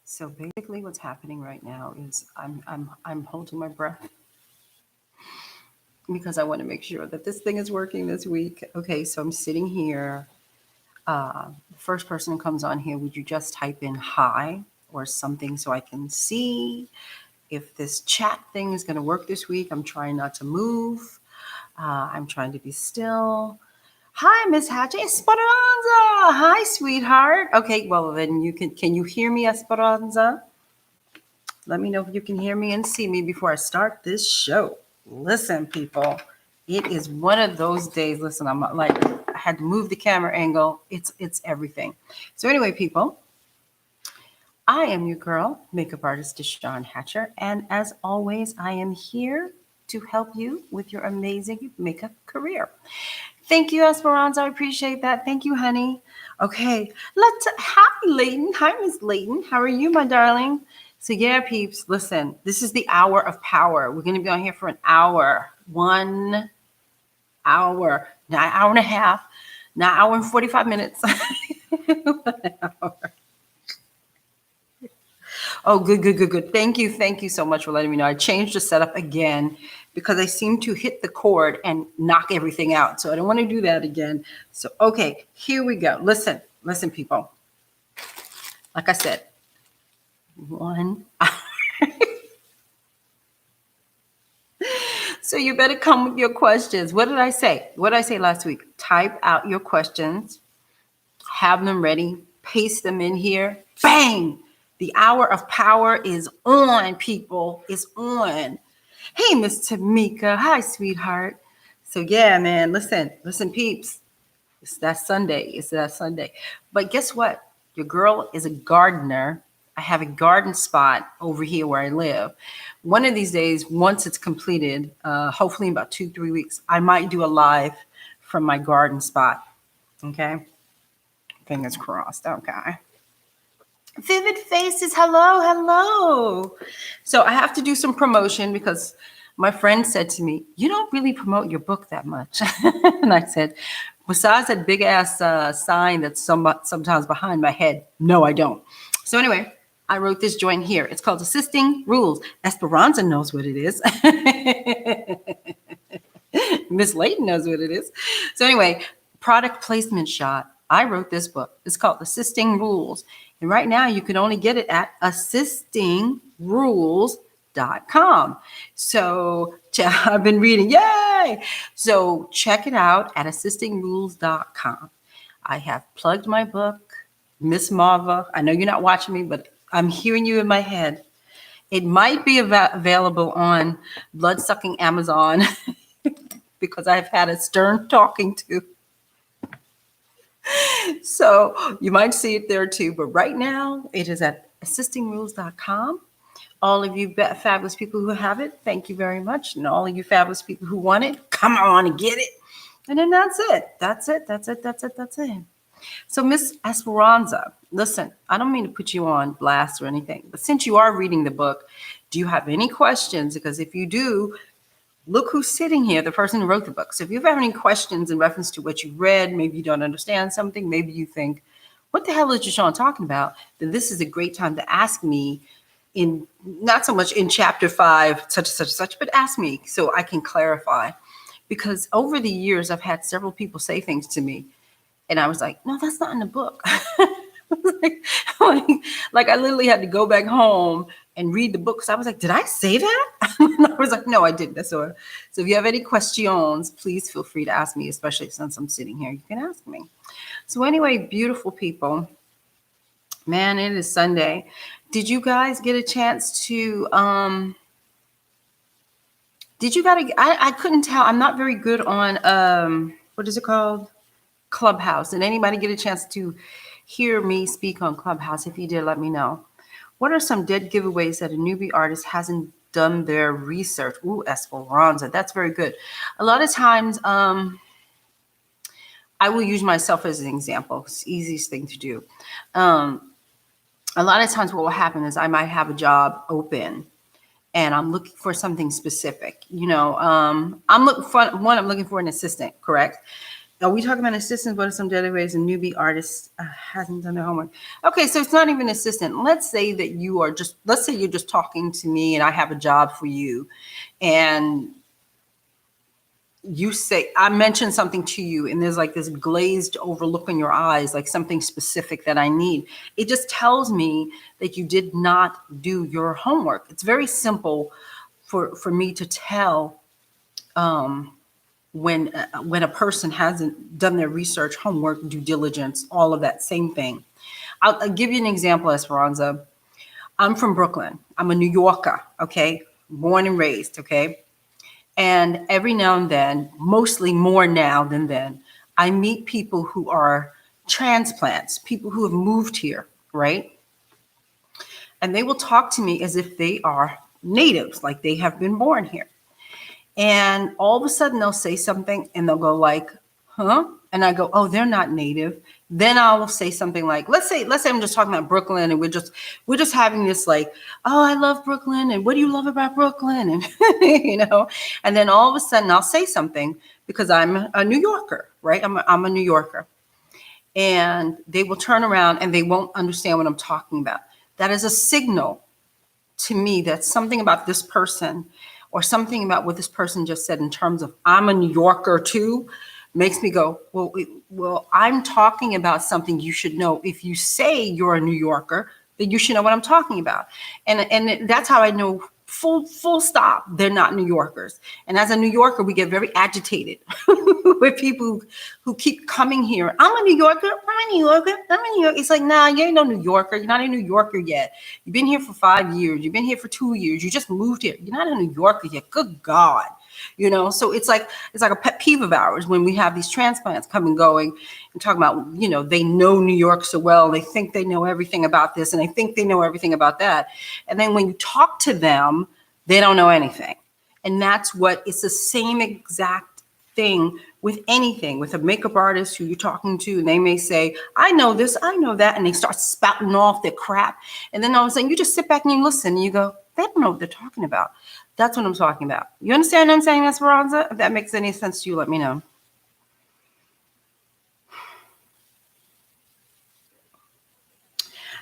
So basically what's happening right now is I'm holding my breath because I want to make sure that this thing is working this week. Okay, so I'm sitting here. The first person who comes on here, would you just type in hi or something so I can see if this chat thing is going to work this week? I'm trying not to move. I'm trying to be still. Hi, Miss Hatch. Esperanza. Hi, sweetheart. Okay, well then can you hear me, Esperanza? Let me know if you can hear me and see me before I start this show. Listen, people, it is one of those days. Listen, I'm like, I had to move the camera angle. It's everything. So anyway, people, I am your girl, makeup artist DeShawn Hatcher, and as always, I am here to help you with your amazing makeup career. Thank you, Esperanza. I appreciate that. Thank you, honey. Okay, hi, Layton. Hi, Miss Layton. How are you, my darling? So yeah, peeps, listen, this is the hour of power. We're going to be on here for an hour, 1 hour, not an hour and a half, not an hour and 45 minutes. 1 hour. Oh, good. Thank you so much for letting me know. I changed the setup again because I seem to hit the cord and knock everything out. So I don't want to do that again. So, okay, here we go. Listen, people. Like I said, 1 hour. So you better come with your questions. What did I say? What did I say last week? Type out your questions, have them ready, paste them in here. Bang! The hour of power is on, people. It's on. Hey, Miss Tamika. Hi, sweetheart. So yeah, man, listen, peeps. It's that Sunday. But guess what? Your girl is a gardener. I have a garden spot over here where I live. One of these days, once it's completed, hopefully in about 2-3 weeks, I might do a live from my garden spot. Okay? Fingers crossed. Okay. Vivid Faces, hello. So I have to do some promotion because my friend said to me, you don't really promote your book that much. And I said, besides that big ass sign that's sometimes behind my head, no, I don't. So anyway, I wrote this joint here. It's called Assisting Rules. Esperanza knows what it is. Miss Layton knows what it is. So anyway, product placement shot. I wrote this book. It's called Assisting Rules. And right now you can only get it at assistingrules.com. So I've been reading, yay! So check it out at assistingrules.com. I have plugged my book, Miss Marva. I know you're not watching me, but I'm hearing you in my head. It might be available on blood-sucking Amazon because I've had a stern talking to. So you might see it there too. But right now, it is at assistingrules.com. All of you fabulous people who have it, thank you very much. And all of you fabulous people who want it, come on and get it. And then that's it. So Miss Esperanza, listen, I don't mean to put you on blast or anything, but since you are reading the book, do you have any questions? Because if you do, look who's sitting here, the person who wrote the book. So if you have any questions in reference to what you read, maybe you don't understand something, maybe you think, what the hell is DeShawn talking about? Then this is a great time to ask me in, not so much in chapter 5, such, but ask me so I can clarify. Because over the years, I've had several people say things to me, and I was like, no, that's not in the book. like I literally had to go back home and read the book. So I was like, did I say that? And I was like, no, I didn't. So if you have any questions, please feel free to ask me, especially since I'm sitting here. You can ask me. So anyway, beautiful people, man, it is Sunday. Did you guys get a chance to, I couldn't tell. I'm not very good on, what is it called? Clubhouse. Did anybody get a chance to hear me speak on Clubhouse? If you did, let me know. What are some dead giveaways that a newbie artist hasn't done their research? Ooh, Esperanza, that's very good. A lot of times, I will use myself as an example. It's the easiest thing to do. A lot of times what will happen is I might have a job open and I'm looking for something specific. I'm looking for an assistant, correct? Are we talking about assistants? What are some daily ways a newbie artist hasn't done their homework? Okay, so it's not even assistant. Let's say that you are just, let's say you're just talking to me and I have a job for you. And you say, I mentioned something to you and there's like this glazed over look in your eyes, like something specific that I need. It just tells me that you did not do your homework. It's very simple for me to tell when a person hasn't done their research, homework, due diligence, all of that same thing. I'll give you an example, Esperanza. I'm from Brooklyn. I'm a New Yorker, okay? Born and raised, okay? And every now and then, mostly more now than then, I meet people who are transplants, people who have moved here, right? And they will talk to me as if they are natives, like they have been born here. And all of a sudden they'll say something and they'll go like, huh? And I go, oh, they're not native. Then I'll say something like, let's say I'm just talking about Brooklyn and we're just having this like, oh, I love Brooklyn. And what do you love about Brooklyn? And, and then all of a sudden I'll say something because I'm a New Yorker, right? I'm a New Yorker. And they will turn around and they won't understand what I'm talking about. That is a signal to me that something about this person or something about what this person just said in terms of I'm a New Yorker too, makes me go, well, I'm talking about something you should know. If you say you're a New Yorker, then you should know what I'm talking about. And that's how I know full stop, they're not New Yorkers. And as a New Yorker, we get very agitated with people who keep coming here. I'm a New Yorker. I'm a New Yorker. I'm a New Yorker. It's like, nah, you ain't no New Yorker. You're not a New Yorker yet. You've been here for 5 years. You've been here for 2 years. You just moved here. You're not a New Yorker yet. Good God. So it's like a pet peeve of ours when we have these transplants come and going and talking about, they know New York so well. They think they know everything about this and they think they know everything about that. And then when you talk to them, they don't know anything. And it's the same exact thing with anything, with a makeup artist who you're talking to, and they may say, I know this, I know that. And they start spouting off their crap. And then all of a sudden you just sit back and you listen and you go, they don't know what they're talking about. That's what I'm talking about. You understand what I'm saying, Esperanza? If that makes any sense to you, let me know.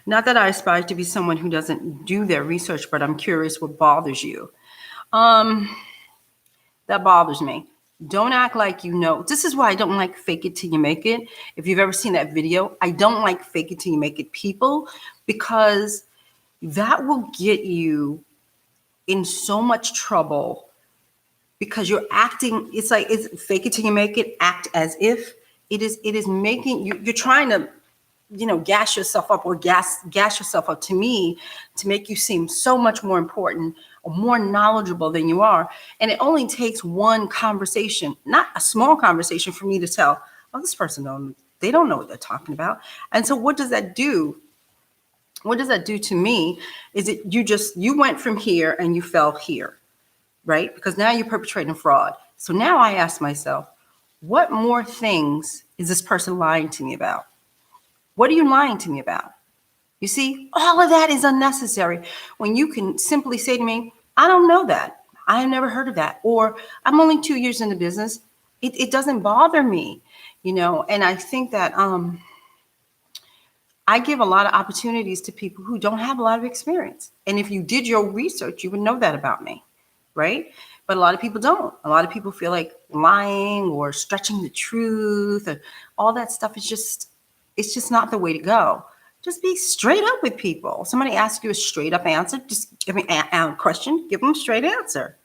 Not that I aspire to be someone who doesn't do their research, but I'm curious what bothers you. That bothers me. Don't act like you know. This is why I don't like fake it till you make it. If you've ever seen that video, I don't like fake it till you make it people, because that will get you in so much trouble, because you're acting, it's fake it till you make it, act as if. It is making you, you're trying to, gas yourself up or gas yourself up to me to make you seem so much more important or more knowledgeable than you are. And it only takes one conversation, not a small conversation, for me to tell, oh, this person they don't know what they're talking about. And so what does that do? What does that do to me is you went from here and you fell here, right? Because now you're perpetrating fraud. So now I ask myself, what more things is this person lying to me about? What are you lying to me about? You see, all of that is unnecessary when you can simply say to me, I don't know that. I have never heard of that. Or I'm only 2 years in the business. It doesn't bother me, and I think that I give a lot of opportunities to people who don't have a lot of experience. And if you did your research, you would know that about me, right? But a lot of people don't. A lot of people feel like lying or stretching the truth and all that stuff is it's just not the way to go. Just be straight up with people. Somebody asks you a straight up answer, just give me a question, give them a straight answer.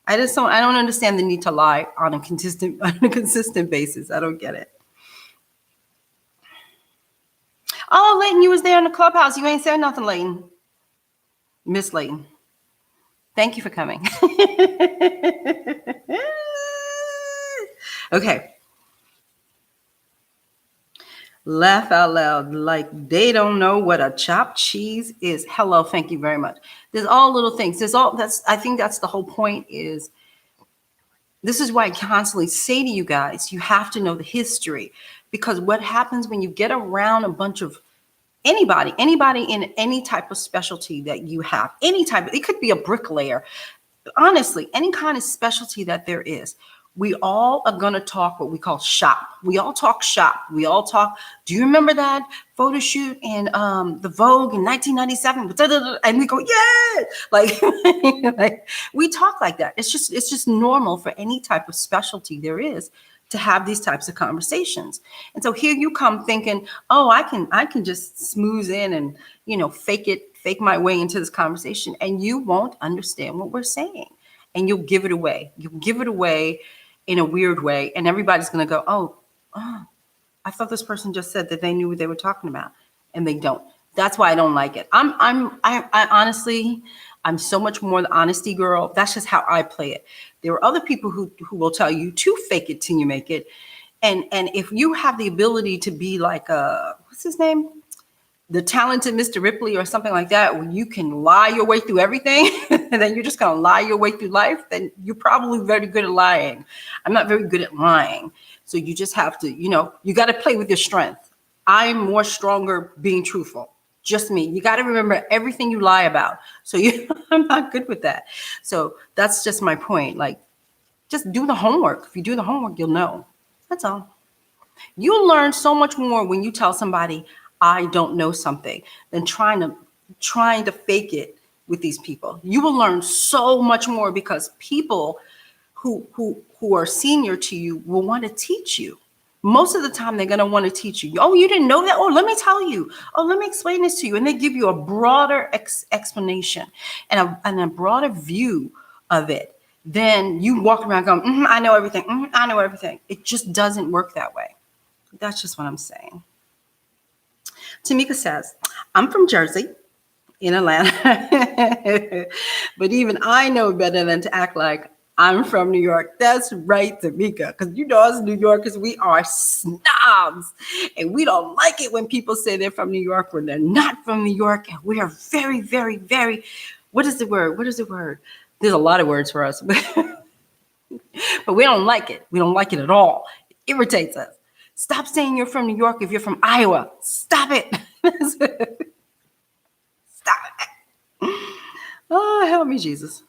I don't understand the need to lie on a consistent basis. I don't get it. Oh, Layton, you was there in the clubhouse. You ain't said nothing, Layton. Miss Layton. Thank you for coming. Okay. Laugh out loud like they don't know what a chopped cheese is. Hello, thank you very much. There's all little things. I think that's the whole point is, this is why I constantly say to you guys, you have to know the history, because what happens when you get around a bunch of anybody in any type of specialty that you have, it could be a bricklayer, honestly, any kind of specialty that there is. We all are going to talk what we call shop. We all talk shop. We all talk. Do you remember that photo shoot in the Vogue in 1997? And we go, yeah, like, like we talk like that. It's just normal for any type of specialty there is to have these types of conversations. And so here you come thinking, oh, I can just smooth in and, fake my way into this conversation, and you won't understand what we're saying. And you'll give it away. You'll give it away in a weird way. And everybody's going to go, oh, I thought this person just said that they knew what they were talking about, and they don't. That's why I don't like it. I honestly, I'm so much more the honesty girl. That's just how I play it. There are other people who will tell you to fake it till you make it. And if you have the ability to be like, what's his name? The talented Mr. Ripley or something like that, where you can lie your way through everything and then you're just going to lie your way through life, then you're probably very good at lying. I'm not very good at lying. So you just have to, you got to play with your strength. I'm more stronger being truthful. Just me. You got to remember everything you lie about. So I'm not good with that. So that's just my point. Like, just do the homework. If you do the homework, you'll know. That's all. You'll learn so much more when you tell somebody, I don't know something, than trying to fake it with these people. You will learn so much more because people who are senior to you will want to teach you. Most of the time, they're going to want to teach you. Oh, you didn't know that? Oh, let me tell you. Oh, let me explain this to you. And they give you a broader explanation and a broader view of it. Then you walk around going, I know everything. I know everything. It just doesn't work that way. That's just what I'm saying. Tamika says, I'm from Jersey in Atlanta, but even I know better than to act like I'm from New York. That's right, Tamika, because us New Yorkers, we are snobs, and we don't like it when people say they're from New York when they're not from New York, and we are very, very, very, what is the word? There's a lot of words for us, but we don't like it. We don't like it at all. It irritates us. Stop saying you're from New York if you're from Iowa. Stop it. Stop it. Oh, help me, Jesus.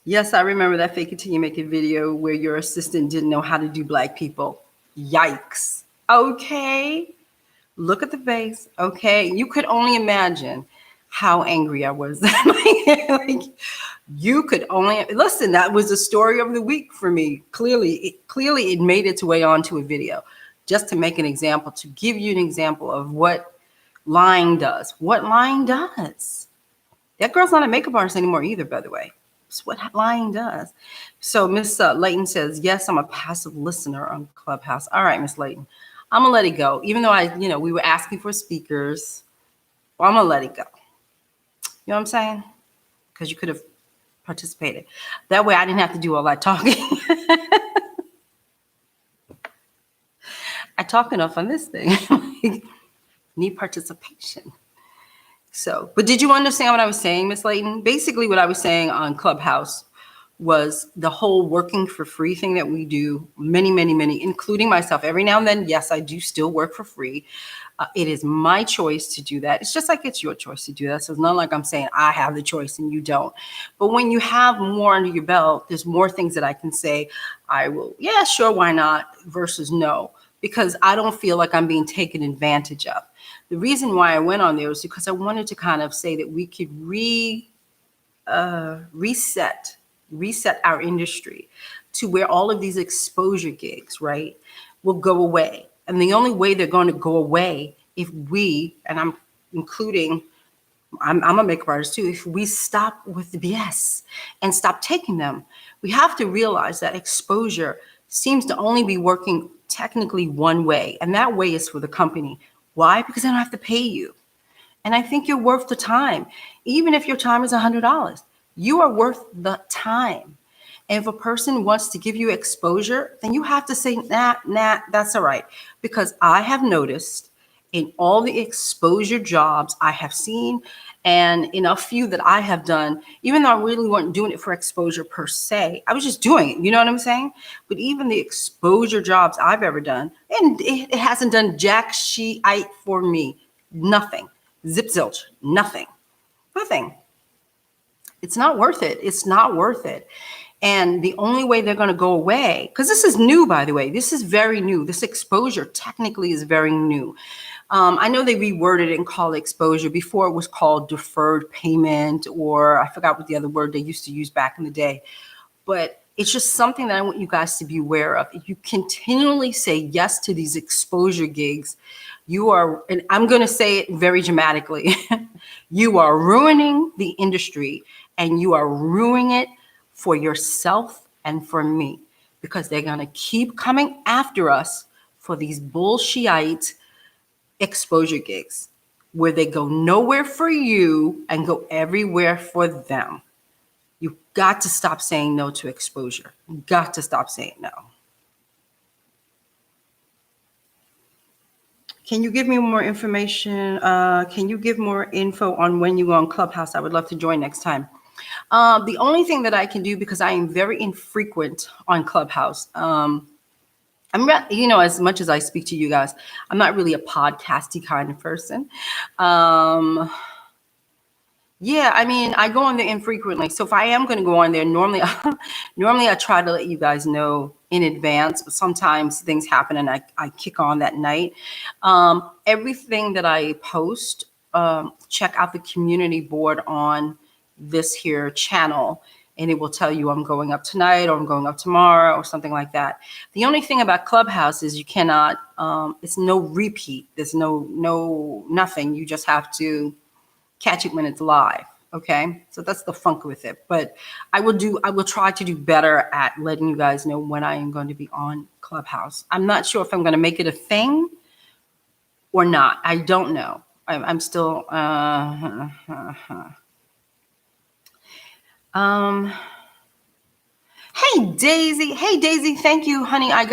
Yes, I remember that fake it till you make it video where your assistant didn't know how to do Black people. Yikes. Okay. Look at the face. Okay. You could only imagine how angry I was. Like, you could only listen. That was the story of the week for me. Clearly, it made its way onto a video, just to make an example, to give you an example of what lying does. What lying does. That girl's not a makeup artist anymore either, by the way. It's what lying does. So Miss Layton says, yes, I'm a passive listener on Clubhouse. All right, Miss Layton, I'm gonna let it go. Even though we were asking for speakers, well, I'm gonna let it go. You know what I'm saying? Because you could have participated. That way I didn't have to do all that talking. I talk enough on this thing. Need participation. So, but did you understand what I was saying, Miss Layton? Basically what I was saying on Clubhouse was the whole working for free thing that we do, many, including myself. Every now and then, yes, I do still work for free. It is my choice to do that. It's just like it's your choice to do that. So it's not like I'm saying I have the choice and you don't. But when you have more under your belt, there's more things that I can say. I will, yeah, sure, why not, versus no, because I don't feel like I'm being taken advantage of. The reason why I went on there was because I wanted to kind of say that we could reset our industry to where all of these exposure gigs, right, will go away. And the only way they're going to go away if we, and I'm including, I'm a makeup artist too, if we stop with the BS and stop taking them. We have to realize that exposure seems to only be working technically one way, and that way is for the company. Why? Because they don't have to pay you. And I think you're worth the time. Even if your time is $100, you are worth the time. And if a person wants to give you exposure, then you have to say, nah, that's all right. Because I have noticed in all the exposure jobs I have seen, and in a few that I have done, even though I really wasn't doing it for exposure per se, I was just doing it, you know what I'm saying? But even the exposure jobs I've ever done, and it hasn't done jack shit for me, nothing, zip zilch, nothing. It's not worth it. It's not worth it. And the only way they're going to go away, because this is new, by the way, this is very new. This exposure technically is very new. I know they reworded it and called it exposure. Before it was called deferred payment, or I forgot what the other word they used to use back in the day. But it's just something that I want you guys to be aware of. If you continually say yes to these exposure gigs, you are, and I'm going to say it very dramatically, you are ruining the industry, and you are ruining it for yourself and for me, because they're going to keep coming after us for these bullshit exposure gigs where they go nowhere for you and go everywhere for them. You've got to stop saying no to exposure. You've got to stop saying no. Can you give me more information? Can you give more info on when you go on Clubhouse? I would love to join next time. The only thing that I can do, because I am very infrequent on Clubhouse, I'm not, as much as I speak to you guys, I'm not really a podcasty kind of person. Yeah, I mean, I go on there infrequently. So if I am going to go on there, normally I try to let you guys know in advance, but sometimes things happen and I kick on that night. Everything that I post, check out the community board on this here channel, and it will tell you I'm going up tonight or I'm going up tomorrow or something like that. The only thing about Clubhouse is you cannot, it's no repeat. There's nothing. You just have to catch it when it's live. Okay. So that's the funk with it. But I will try to do better at letting you guys know when I am going to be on Clubhouse. I'm not sure if I'm going to make it a thing or not. I don't know. I'm still, Hey, Daisy. Hey, Daisy. Thank you, honey. I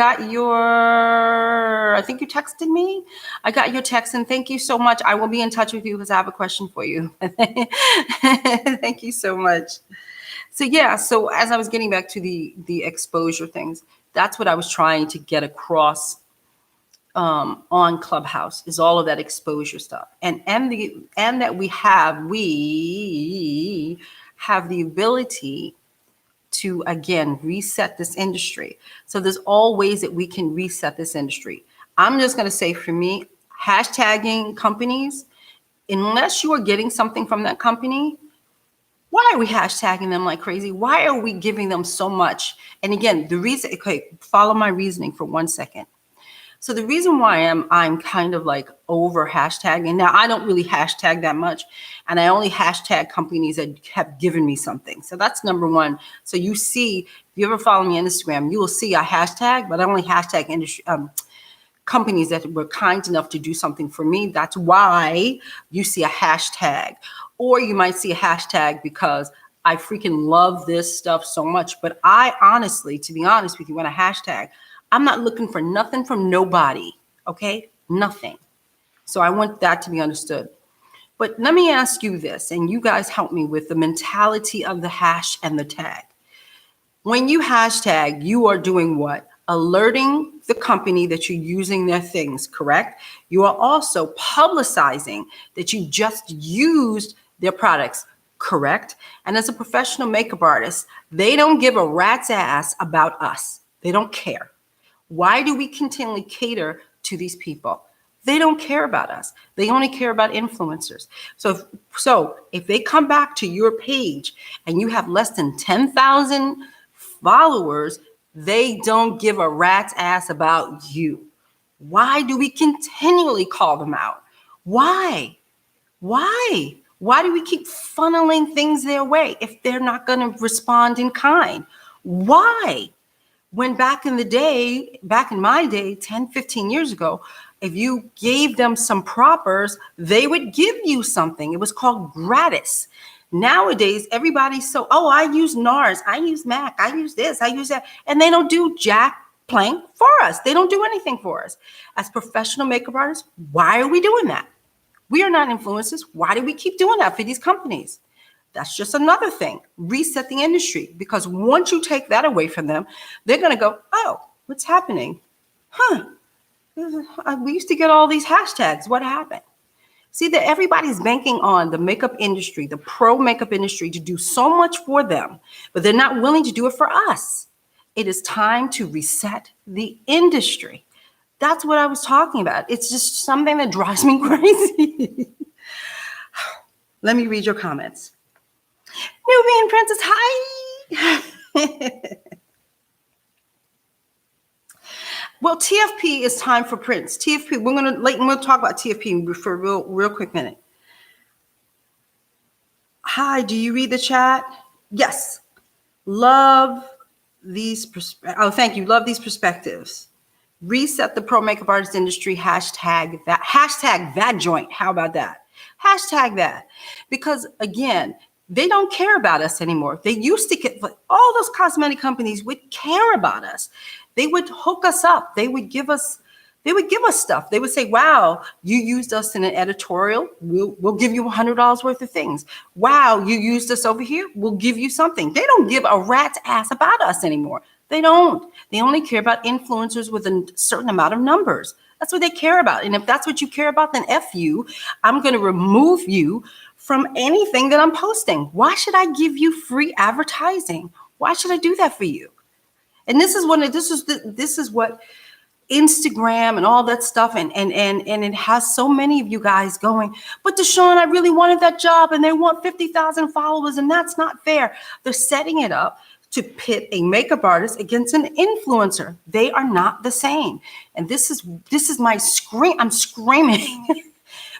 think you texted me. I got your text, and thank you so much. I will be in touch with you because I have a question for you. Thank you so much. So yeah, so as I was getting back to the exposure things, that's what I was trying to get across on Clubhouse, is all of that exposure stuff. And that we have the ability to, again, reset this industry. So there's all ways that we can reset this industry. I'm just going to say, for me, hashtagging companies, unless you are getting something from that company, why are we hashtagging them like crazy? Why are we giving them so much? And again, the reason, okay, follow my reasoning for 1 second. So the reason why I'm kind of like over hashtagging, now I don't really hashtag that much, and I only hashtag companies that have given me something. So that's number one. So you see, if you ever follow me on Instagram, you will see I hashtag, but I only hashtag industry companies that were kind enough to do something for me. That's why you see a hashtag. Or you might see a hashtag because I freaking love this stuff so much. But I honestly, to be honest with you, when I hashtag, I'm not looking for nothing from nobody, okay? Nothing. So I want that to be understood. But let me ask you this, and you guys help me with the mentality of the hash and the tag. When you hashtag, you are doing what? Alerting the company that you're using their things, correct? You are also publicizing that you just used their products, correct? And as a professional makeup artist, they don't give a rat's ass about us. They don't care. Why do we continually cater to these people? They don't care about us. They only care about influencers. So if they come back to your page and you have less than 10,000 followers, they don't give a rat's ass about you. Why do we continually call them out? Why? Why do we keep funneling things their way if they're not going to respond in kind? Why? When back in my day, 10, 15 years ago, if you gave them some propers, they would give you something. It was called gratis. Nowadays, everybody's I use NARS, I use MAC, I use this, I use that. And they don't do jack plank for us. They don't do anything for us. As professional makeup artists, why are we doing that? We are not influencers. Why do we keep doing that for these companies? That's just another thing. Reset the industry. Because once you take that away from them, they're going to go, oh, what's happening? We used to get all these hashtags. What happened? See that everybody's banking on the makeup industry, the pro makeup industry, to do so much for them, but they're not willing to do it for us. It is time to reset the industry. That's what I was talking about. It's just something that drives me crazy. Let me read your comments. Nubian Princess, hi. Well, TFP is time for Prince. TFP, we'll talk about TFP for a real quick minute. Hi, do you read the chat? Yes. Love these thank you. Love these perspectives. Reset the pro makeup artist industry. Hashtag that. Hashtag that joint. How about that? Hashtag that. Because again, they don't care about us anymore. They used to get, all those cosmetic companies would care about us. They would hook us up. They would give us stuff. They would say, wow, you used us in an editorial. We'll give you $100 worth of things. Wow, you used us over here. We'll give you something. They don't give a rat's ass about us anymore. They don't. They only care about influencers with a certain amount of numbers. That's what they care about. And if that's what you care about, then F you. I'm going to remove you from anything that I'm posting. Why should I give you free advertising? Why should I do that for you? And this is what Instagram and all that stuff, and it has so many of you guys going, but DeShawn, I really wanted that job, and they want 50,000 followers, and that's not fair. They're setting it up to pit a makeup artist against an influencer. They are not the same. And this is my scream. I'm screaming.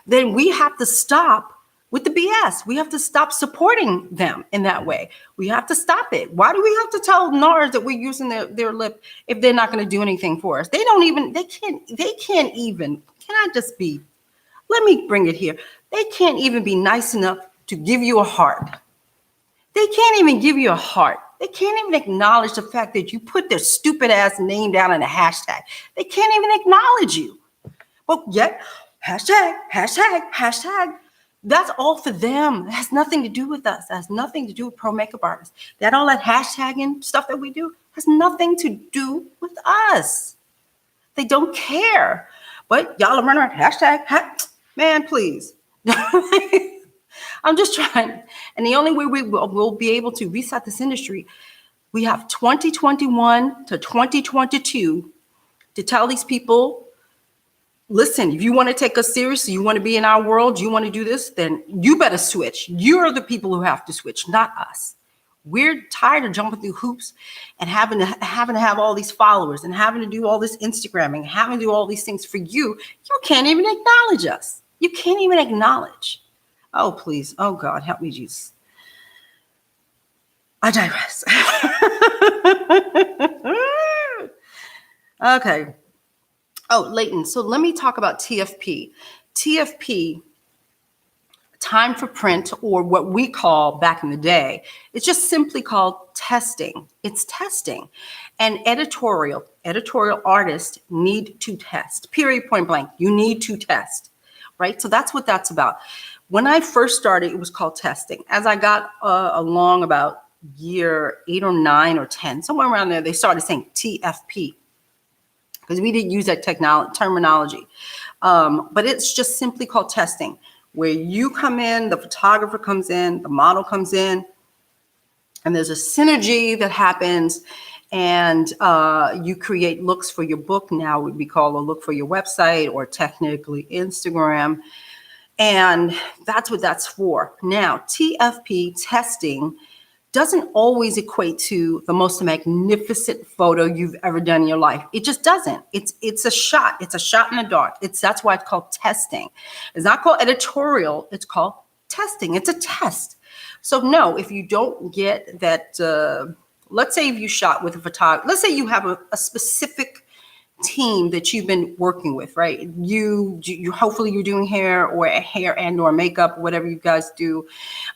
Then we have to stop with the BS. We have to stop supporting them in that way. We have to stop it. Why do we have to tell NARS that we're using their lip if they're not going to do anything for us? They can't even, can I just be, let me bring it here. They can't even be nice enough to give you a heart. They can't even give you a heart. They can't even acknowledge the fact that you put their stupid ass name down in a hashtag. They can't even acknowledge you. But yet, hashtag. That's all for them. It has nothing to do with us. It has nothing to do with pro makeup artists. All that hashtagging stuff that we do has nothing to do with us. They don't care. But y'all are running around hashtag, man, please. I'm just trying. And the only way we will be able to reset this industry, we have 2021 to 2022 to tell these people, listen, if you want to take us seriously, you want to be in our world, you want to do this, then you better switch. You're the people who have to switch, not us. We're tired of jumping through hoops and having to have all these followers and having to do all this Instagramming, having to do all these things for you. You can't even acknowledge us. You can't even acknowledge. Oh, please. Oh, God, help me, Jesus. I digress. Okay. Oh, Leighton. So let me talk about TFP. TFP, time for print, or what we call back in the day, it's just simply called testing. It's testing. And editorial artists need to test, period, point blank. You need to test, right? So that's what that's about. When I first started, it was called testing. As I got along about year 8 or 9 or 10, somewhere around there, they started saying TFP, because we didn't use that terminology. But it's just simply called testing, where you come in, the photographer comes in, the model comes in, and there's a synergy that happens, and you create looks for your book. Now would be called a look for your website, or technically Instagram. And that's what that's for. Now, TFP testing doesn't always equate to the most magnificent photo you've ever done in your life. It just doesn't. It's a shot. It's a shot in the dark. That's why it's called testing. It's not called editorial. It's called testing. It's a test. So no, if you don't get that, let's say if you shot with a photographer, let's say you have a specific team that you've been working with, right? You hopefully you're doing hair and or makeup, whatever you guys do.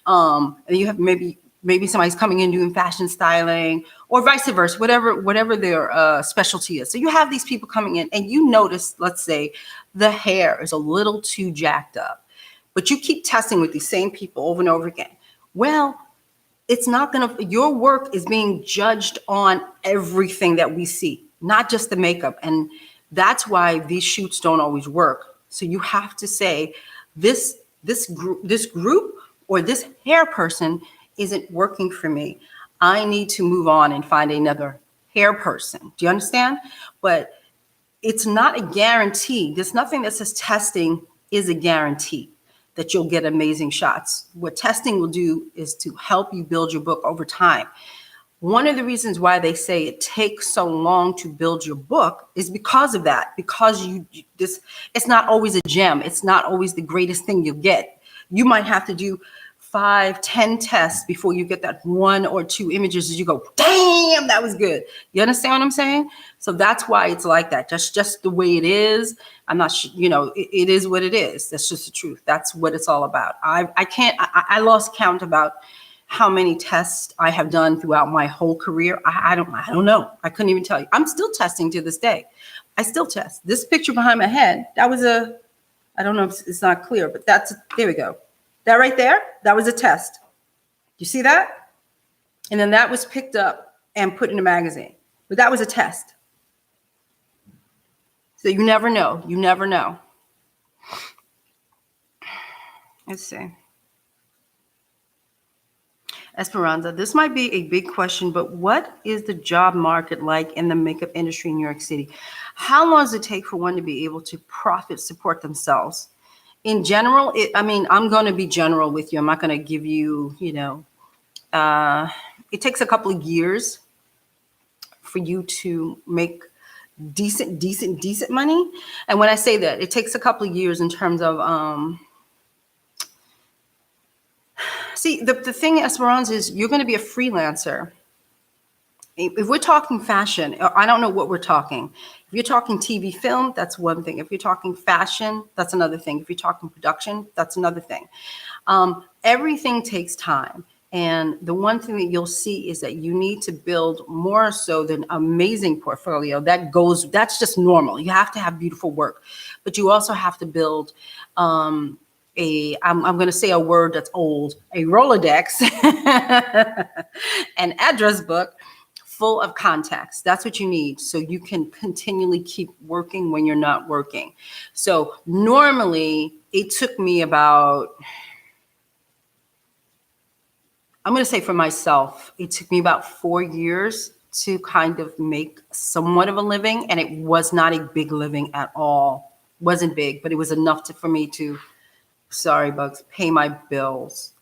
And you have maybe somebody's coming in doing fashion styling, or vice versa, whatever their specialty is. So you have these people coming in, and you notice, let's say the hair is a little too jacked up, but you keep testing with these same people over and over again. Well, your work is being judged on everything that we see, not just the makeup. And that's why these shoots don't always work. So you have to say, this group or this hair person isn't working for me. I need to move on and find another hair person. Do you understand? But it's not a guarantee. There's nothing that says testing is a guarantee that you'll get amazing shots. What testing will do is to help you build your book over time. One of the reasons why they say it takes so long to build your book is because of that. Because it's not always a gem. It's not always the greatest thing you'll get. You might have to do 5, 10 tests before you get that 1 or 2 images as you go, damn, that was good. You understand what I'm saying? So that's why it's like that. Just the way it is. I'm not sure, it is what it is. That's just the truth. That's what it's all about. I lost count about how many tests I have done throughout my whole career. I don't know. I couldn't even tell you. I'm still testing to this day. I still test. This picture behind my head, that was I don't know if it's not clear, but there we go. That right there, that was a test. You see that? And then that was picked up and put in a magazine. But that was a test. So you never know. You never know. Let's see. Esperanza, this might be a big question, but what is the job market like in the makeup industry in New York City? How long does it take for one to be able to support themselves? In general, I'm going to be general with you. I'm not going to give you, it takes a couple of years for you to make decent money. And when I say that, it takes a couple of years in terms of, see, the thing, Esperanza, is you're going to be a freelancer. If we're talking fashion, I don't know what we're talking. If you're talking TV film, that's one thing. If you're talking fashion, that's another thing. If you're talking production, that's another thing. Everything takes time. And the one thing that you'll see is that you need to build more so than amazing portfolio. That's just normal. You have to have beautiful work, but you also have to build I'm going to say a word that's old, a Rolodex, an address book full of contacts. That's what you need. So you can continually keep working when you're not working. So normally it took me about, I'm going to say for myself, it took me about 4 years to kind of make somewhat of a living. And it was not a big living at all. Wasn't big, but it was enough for me to, sorry, Bugs, pay my bills.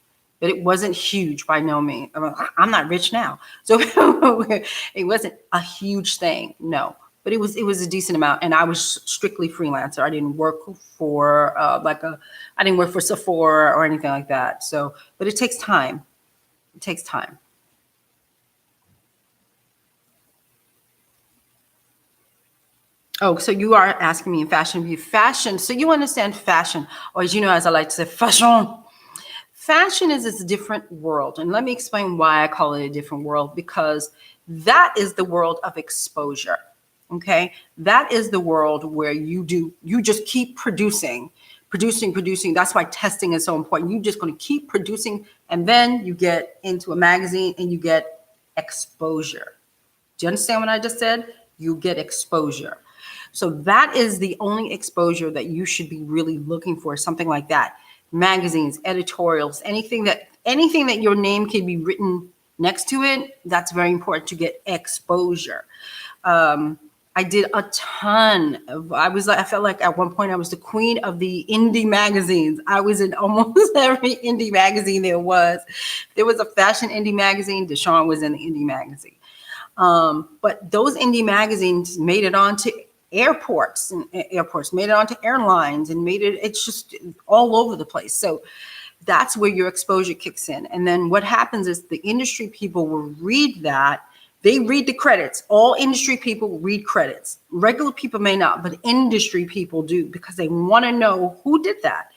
But it wasn't huge by no means. I'm not rich now. So it wasn't a huge thing, no. But it was a decent amount. And I was strictly freelancer. I didn't work for I didn't work for Sephora or anything like that. So, but it takes time. It takes time. Oh, so you are asking me in fashion. So you understand fashion, or as you know, as I like to say, fashion. Fashion is a different world. And let me explain why I call it a different world, because that is the world of exposure. Okay. That is the world where you just keep producing. That's why testing is so important. You're just going to keep producing, and then you get into a magazine and you get exposure. Do you understand what I just said? You get exposure. So that is the only exposure that you should be really looking for, something like that. Magazines, editorials, anything that your name can be written next to it, that's very important to get exposure. I did a ton of, I felt like at one point I was the queen of the indie magazines. I was in almost every indie magazine there was. There was a fashion indie magazine. DeShawn was in the indie magazine. But those indie magazines made it onto airports, made it onto airlines, and it's just all over the place. So that's where your exposure kicks in. And then what happens is the industry people will read that. They read the credits. All industry people read credits. Regular people may not, but industry people do, because they want to know who did that.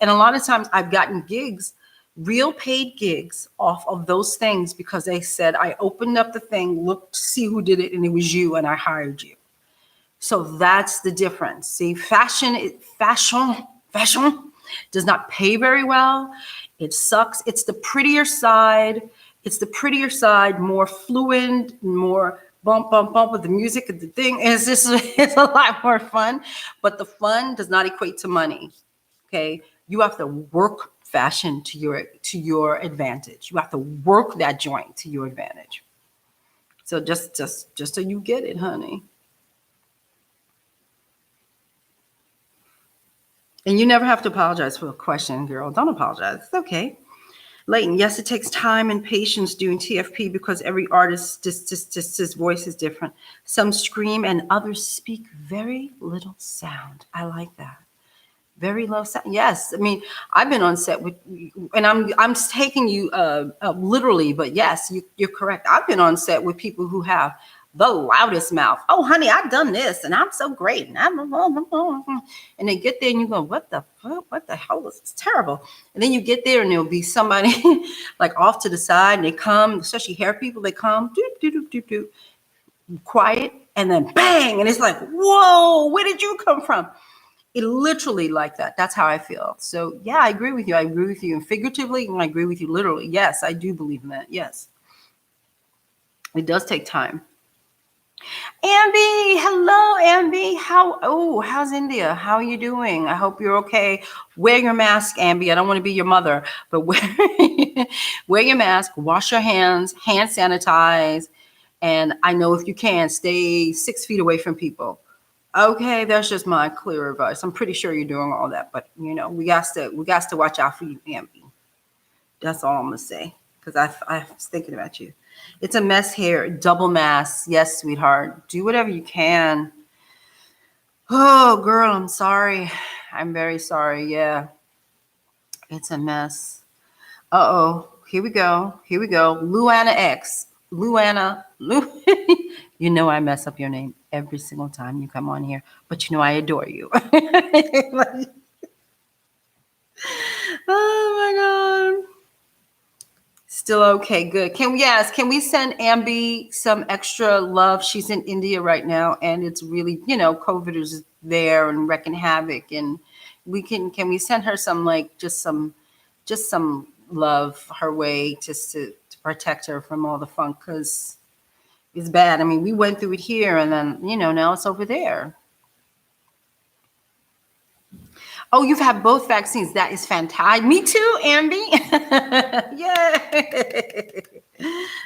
And a lot of times I've gotten gigs, real paid gigs off of those things, because they said, I opened up the thing, looked to see who did it, and it was you, and I hired you. So that's the difference. See, fashion does not pay very well. It sucks. It's the prettier side. More fluent, more bump with the music and the thing. It's a lot more fun, but the fun does not equate to money. Okay. You have to work fashion to your advantage. You have to work that joint to your advantage. So just so you get it, honey. And you never have to apologize for a question, girl. Don't apologize. It's okay. Leighton, yes, it takes time and patience doing TFP because every artist, just his voice is different. Some scream and others speak very little sound. I like that. Very low sound. Yes, I mean I've been on set with, and I'm taking you literally, but yes, you're correct. I've been on set with people who have the loudest mouth. Oh, honey, I've done this, and I'm so great, and and they get there, and you go, what the fuck? What the hell? This is terrible. And then you get there, and there'll be somebody like off to the side, and they come, especially hair people. They come, doop, doop, doop, doop, doop, quiet, and then bang, and it's like, whoa, where did you come from? It literally like that. That's how I feel. So yeah, I agree with you. I agree with you and figuratively, and I agree with you literally. Yes, I do believe in that. Yes. It does take time. Ambi, hello, Ambi. How's India? How are you doing? I hope you're okay. Wear your mask, Ambi. I don't want to be your mother, but wear your mask, wash your hands, hand sanitize, and I know if you can, stay 6 feet away from people. Okay, that's just my clear advice. I'm pretty sure you're doing all that, but we got to watch out for you, Ambi. That's all I'm gonna say because I was thinking about you. It's a mess here. Double mask, yes, sweetheart. Do whatever you can. Oh, girl, I'm sorry. I'm very sorry. Yeah, it's a mess. Uh-oh. Here we go. Here we go. Luana X. Luana. You know I mess up your name every single time you come on here, but I adore you. Oh my God. Still okay. Good. Can we send Ambi some extra love? She's in India right now, and it's really, COVID is there and wrecking havoc, and can we send her some, like, just some love her way, just to protect her from all the funk, because it's bad. I mean, we went through it here, and then, now it's over there. Oh, you've had both vaccines. That is fantastic. Me too, Ambi. Yay.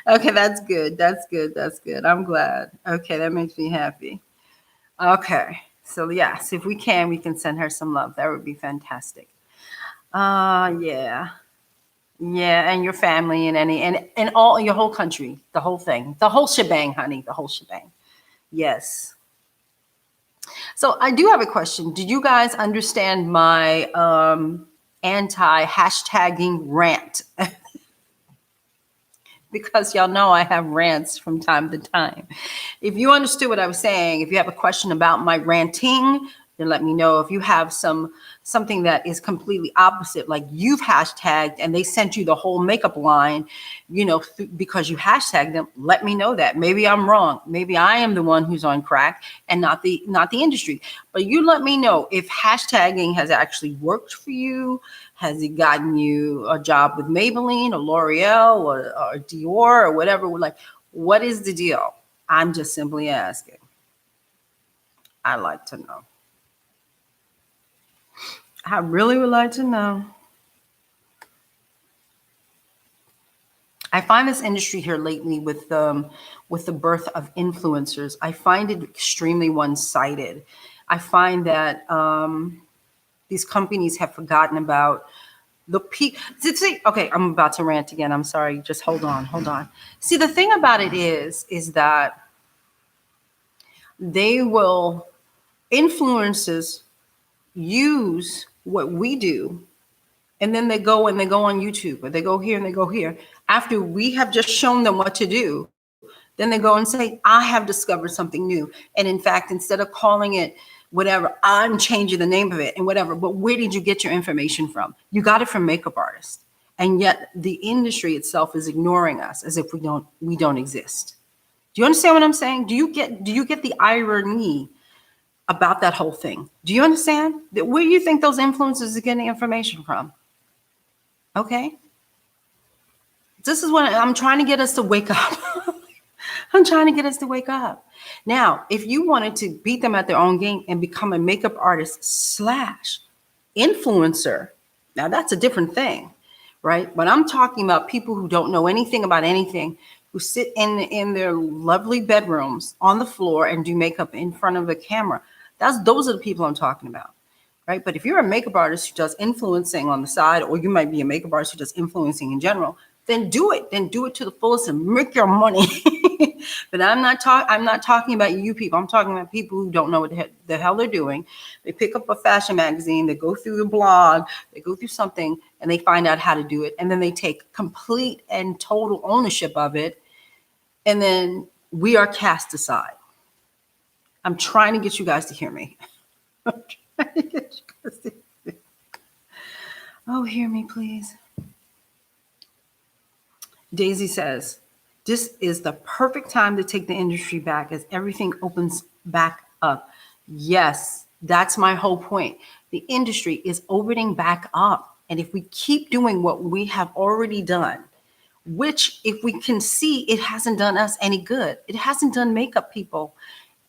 Okay, that's good. That's good. That's good. I'm glad. Okay, that makes me happy. Okay. So yes, if we can send her some love. That would be fantastic. Yeah. Yeah, and your family and all your whole country, the whole thing. The whole shebang, honey. The whole shebang. Yes. So I do have a question. Did you guys understand my anti-hashtagging rant? Because y'all know I have rants from time to time. If you understood what I was saying, if you have a question about my ranting, then let me know. If you have something that is completely opposite, like you've hashtagged and they sent you the whole makeup line, because you hashtagged them, let me know that. Maybe I'm wrong. Maybe I am the one who's on crack and not the industry. But you let me know if hashtagging has actually worked for you. Has it gotten you a job with Maybelline or L'Oreal or Dior or whatever? Like, what is the deal? I'm just simply asking. I'd like to know. I really would like to know. I find this industry here lately with the birth of influencers, I find it extremely one-sided. I find that these companies have forgotten about the peak. See, okay, I'm about to rant again. I'm sorry. Just hold on. See, the thing about it is that they will influencers use what we do, and then they go on YouTube, or they go here and they go here. After we have just shown them what to do, then they go and say, I have discovered something new. And in fact, instead of calling it whatever, I'm changing the name of it and whatever. But where did you get your information from? You got it from makeup artists. And yet the industry itself is ignoring us as if we don't exist. Do you understand what I'm saying? Do you get the irony about that whole thing? Do you understand that where you think those influencers are getting information from? Okay. This is what I'm trying to get us to wake up. I'm trying to get us to wake up. Now, if you wanted to beat them at their own game and become a makeup artist / influencer, Now that's a different thing, right? But I'm talking about people who don't know anything about anything, who sit in their lovely bedrooms on the floor and do makeup in front of a camera. Those are the people I'm talking about, right? But if you're a makeup artist who does influencing on the side, or you might be a makeup artist who does influencing in general, then do it. Then do it to the fullest and make your money. But I'm not talking about you people. I'm talking about people who don't know what the hell they're doing. They pick up a fashion magazine, they go through the blog, they go through something, and they find out how to do it, and then they take complete and total ownership of it, and then we are cast aside. I'm trying to get you guys to hear me. I'm trying to get you guys to hear me. Oh, hear me, please. Daisy says, this is the perfect time to take the industry back as everything opens back up. Yes, that's my whole point. The industry is opening back up. And if we keep doing what we have already done, which if we can see, it hasn't done us any good. It hasn't done makeup people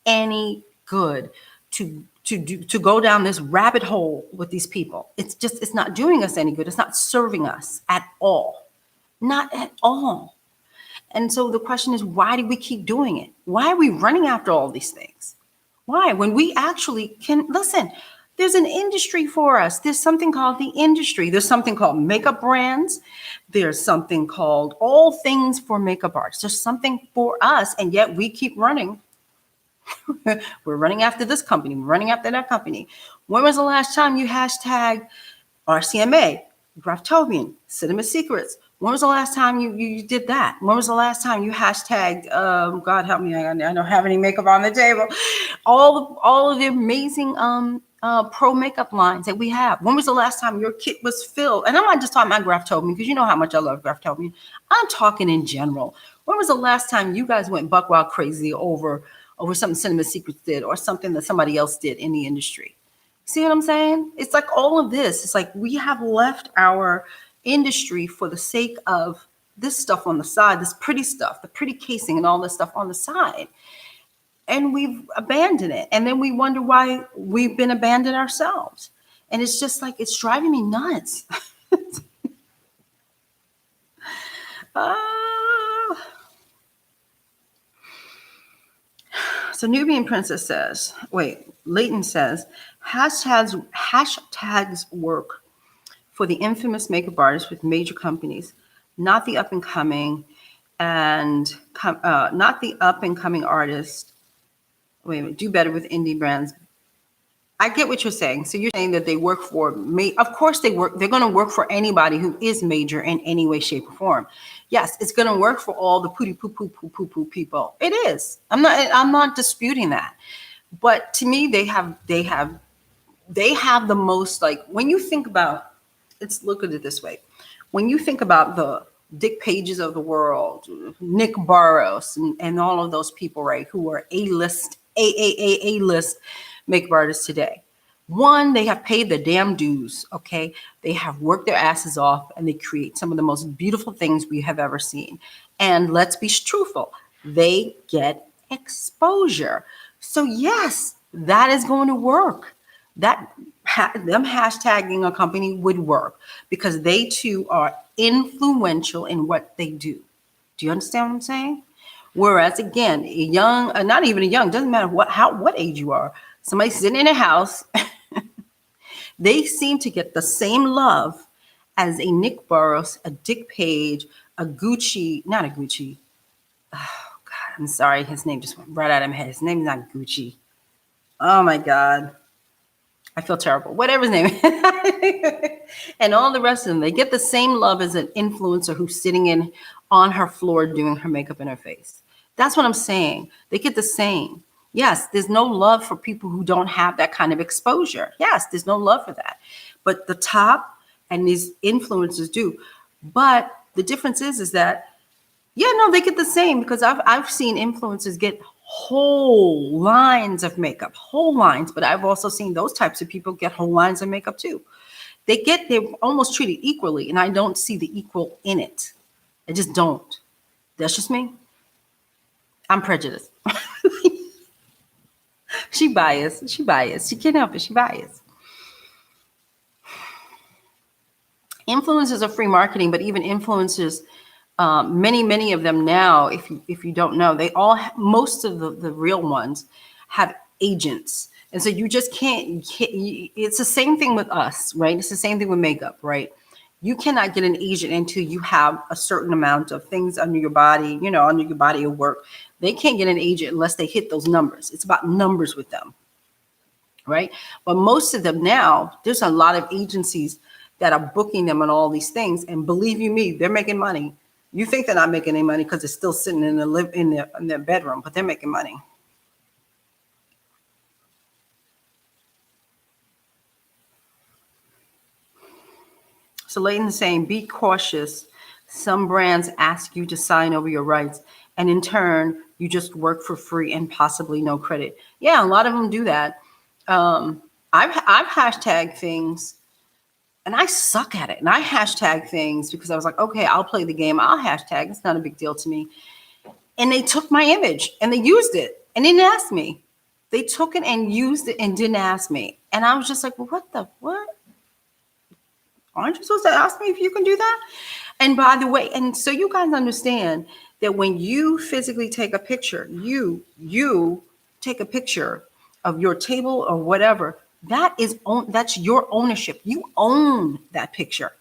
any good to go down this rabbit hole with these people. It's not doing us any good. It's not serving us at all. Not at all. And so the question is, why do we keep doing it? Why are we running after all these things? Why? When we actually can, listen, there's an industry for us. There's something called the industry. There's something called makeup brands. There's something called all things for makeup artists. There's something for us, and yet we keep running. We're running after this company. We're running after that company. When was the last time you hashtag RCMA, Graftobian, Cinema Secrets? When was the last time you did that? When was the last time you hashtagged, God help me, I don't have any makeup on the table. All of the amazing pro makeup lines that we have. When was the last time your kit was filled? And I'm not just talking about Graftobian, because you know how much I love Graftobian. I'm talking in general. When was the last time you guys went buck wild crazy over something Cinema Secrets did, or something that somebody else did in the industry? See what I'm saying? It's like all of this. It's like we have left our industry for the sake of this stuff on the side, this pretty stuff, the pretty casing and all this stuff on the side. And we've abandoned it. And then we wonder why we've been abandoned ourselves. And it's just like, it's driving me nuts. So Nubian Princess says, Leighton says, hashtags work for the infamous makeup artists with major companies, not the up and coming artists. Wait a minute, do better with indie brands. I get what you're saying. So you're saying that they work for of course they work. They're going to work for anybody who is major in any way, shape, or form. Yes, it's going to work for all the pooty poo poo poo poo poo people. It is. I'm not disputing that. But to me, they have the most, like, when you think about, let's look at it this way. When you think about the Dick Pages of the world, Nick Barros, and all of those people, right, who are A-list makeup artists today. One, they have paid their damn dues, okay? They have worked their asses off, and they create some of the most beautiful things we have ever seen. And let's be truthful, they get exposure. So yes, that is going to work. Them hashtagging a company would work because they too are influential in what they do. Do you understand what I'm saying? Whereas again, not even a young, doesn't matter what age you are, somebody sitting in a house, they seem to get the same love as a Nick Barros, a Dick Page, a Gucci, not a Gucci. Oh God, I'm sorry, his name just went right out of my head. His name is not Gucci. Oh my God. I feel terrible. Whatever his name is. And all the rest of them, they get the same love as an influencer who's sitting on her floor doing her makeup in her face. That's what I'm saying. They get the same. Yes, there's no love for people who don't have that kind of exposure. Yes, there's no love for that. But the top and these influencers do. But the difference is that, yeah, no, they get the same, because I've seen influencers get whole lines of makeup, whole lines, but I've also seen those types of people get whole lines of makeup too. They're almost treated equally, and I don't see the equal in it. I just don't. That's just me. I'm prejudiced. She biased. She can't help it. She biased. Influencers are free marketing, but even influencers, many of them now, if you don't know, they all most of the real ones have agents, and so you just it's the same thing with us, right? It's the same thing with makeup, right? You cannot get an agent until you have a certain amount of things under your body, under your body of work. They can't get an agent unless they hit those numbers. It's about numbers with them, right? But most of them now, there's a lot of agencies that are booking them on all these things, and believe you me, they're making money. You think they're not making any money because they're still sitting in their bedroom, but they're making money. So Leighton's saying, be cautious. Some brands ask you to sign over your rights, and in turn, you just work for free and possibly no credit. Yeah, a lot of them do that. I've hashtagged things, and I suck at it. And I hashtag things because I was like, okay, I'll play the game. I'll hashtag. It's not a big deal to me. And they took my image and they used it and didn't ask me. They took it and used it and didn't ask me. And I was just like, well, what? Aren't you supposed to ask me if you can do that? And by the way, and so you guys understand that when you physically take a picture, you take a picture of your table or whatever, that's your ownership. You own that picture.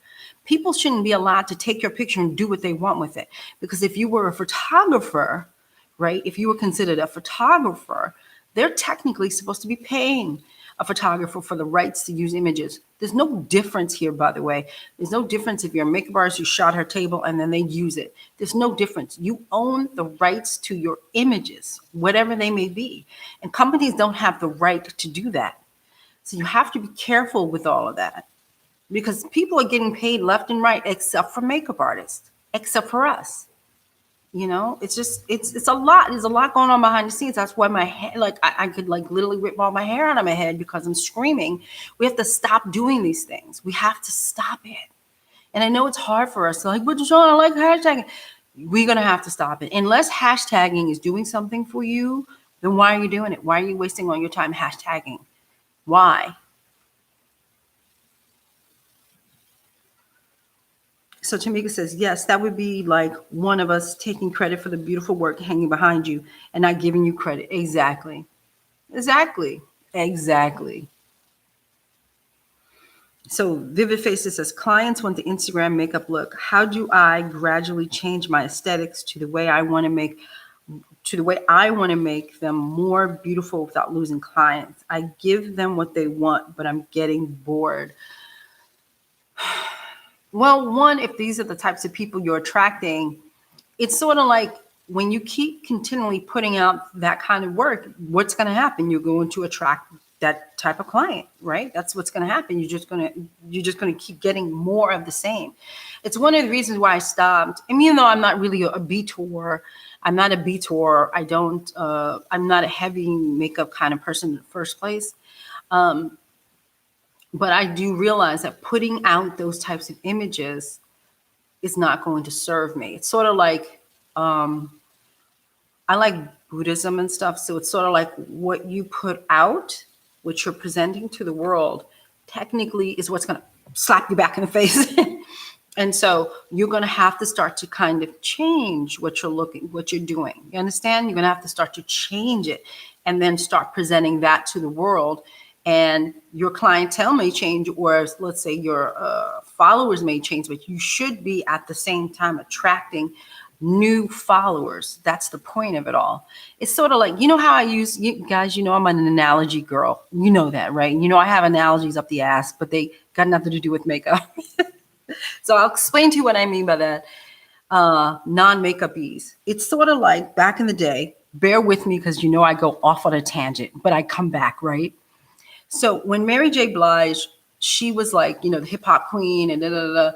People shouldn't be allowed to take your picture and do what they want with it. Because if you were a photographer, right, if you were considered a photographer, they're technically supposed to be paying a photographer for the rights to use images. There's no difference here, by the way. There's no difference if you're a makeup artist who shot her table and then they use it. There's no difference. You own the rights to your images, whatever they may be. And companies don't have the right to do that. So you have to be careful with all of that, because people are getting paid left and right, except for makeup artists, except for us. It's a lot. There's a lot going on behind the scenes. That's why my hair, I could literally rip all my hair out of my head because I'm screaming. We have to stop doing these things. We have to stop it. And I know it's hard for us. But DeShawn, I like hashtagging. We're going to have to stop it. Unless hashtagging is doing something for you, then why are you doing it? Why are you wasting all your time hashtagging? Why? So Tamika says, yes, that would be like one of us taking credit for the beautiful work hanging behind you and not giving you credit. Exactly. So Vivid Faces says, clients want the Instagram makeup look. How do I gradually change my aesthetics to the way I want to make them more beautiful without losing clients? I give them what they want, but I'm getting bored. Well, one, if these are the types of people you're attracting, it's sort of like when you keep continually putting out that kind of work, what's going to happen? You're going to attract that type of client, right? That's what's going to happen. You're just going to keep getting more of the same. It's one of the reasons why I stopped. And even though I'm not really a B-tour, I'm not a B-tour. I'm not a heavy makeup kind of person in the first place. But I do realize that putting out those types of images is not going to serve me. It's sort of like, I like Buddhism and stuff. So it's sort of like what you put out, what you're presenting to the world, technically is what's going to slap you back in the face. And so you're going to have to start to kind of change what you're doing. You understand? You're going to have to start to change it and then start presenting that to the world. And your clientele may change, or let's say your followers may change, but you should be at the same time attracting new followers. That's the point of it all. It's sort of like, how I use, you guys, I'm an analogy girl. You know that, right? I have analogies up the ass, but they got nothing to do with makeup. So I'll explain to you what I mean by that. Non-makeup ease. It's sort of like back in the day, bear with me because I go off on a tangent, but I come back, right? So when Mary J. Blige, she was like, the hip hop queen and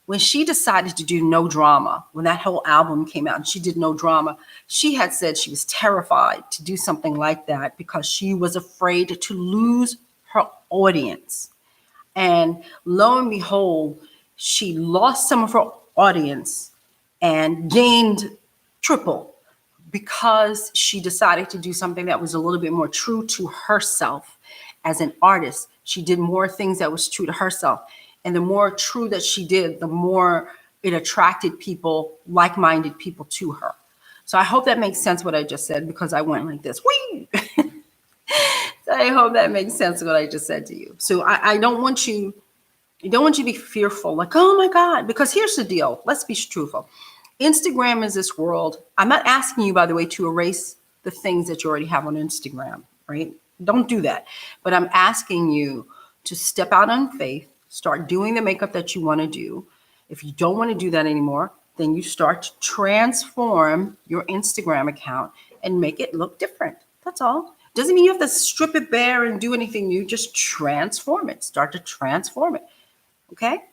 when she decided to do No Drama, when that whole album came out and she did No Drama, she had said she was terrified to do something like that because she was afraid to lose her audience. And lo and behold, she lost some of her audience and gained triple because she decided to do something that was a little bit more true to herself. As an artist, she did more things that was true to herself. And the more true that she did, the more it attracted people, like-minded people to her. So I hope that makes sense what I just said, because I went like this. Whee! So I hope that makes sense what I just said to you. So I don't want you to be fearful, like, oh my God, because here's the deal. Let's be truthful. Instagram is this world. I'm not asking you, by the way, to erase the things that you already have on Instagram, right? Don't do that. But I'm asking you to step out on faith, start doing the makeup that you want to do. If you don't want to do that anymore, then you start to transform your Instagram account and make it look different. That's all. Doesn't mean you have to strip it bare and do anything new. Just transform it. Start to transform it. Okay?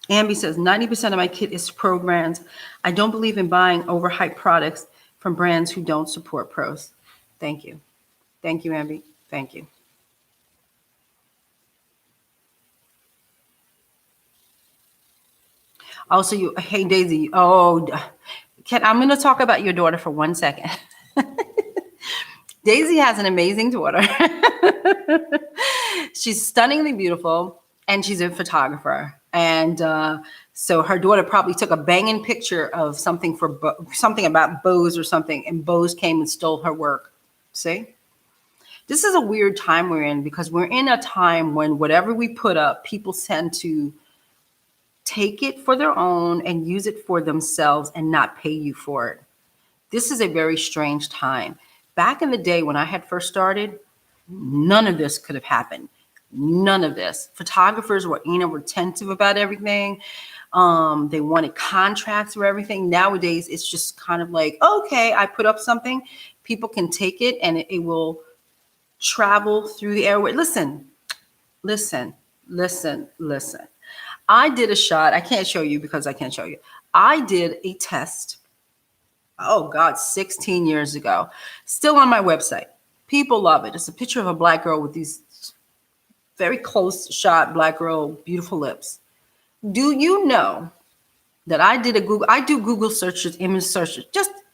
Ambi says, 90% of my kit is pro brands. I don't believe in buying overhyped products from brands who don't support pros. Thank you. Thank you, Ambi. Thank you. Also, hey, Daisy. Oh, I'm going to talk about your daughter for 1 second. Daisy has an amazing daughter. She's stunningly beautiful, and she's a photographer. And so her daughter probably took a banging picture of something something about Bose or something, and Bose came and stole her work. See? This is a weird time we're in, because we're in a time when whatever we put up, people tend to take it for their own and use it for themselves and not pay you for it. This is a very strange time. Back in the day when I had first started, none of this could have happened. None of this. Photographers were retentive about everything. They wanted contracts for everything. Nowadays, it's just kind of like, okay, I put up something. People can take it and it will travel through the airway. Listen. I did a shot. I can't show you because I can't show you. I did a test. Oh God, 16 years ago. Still on my website. People love it. It's a picture of a black girl with these very close shot black girl, beautiful lips. Do you know that I do Google searches, image searches,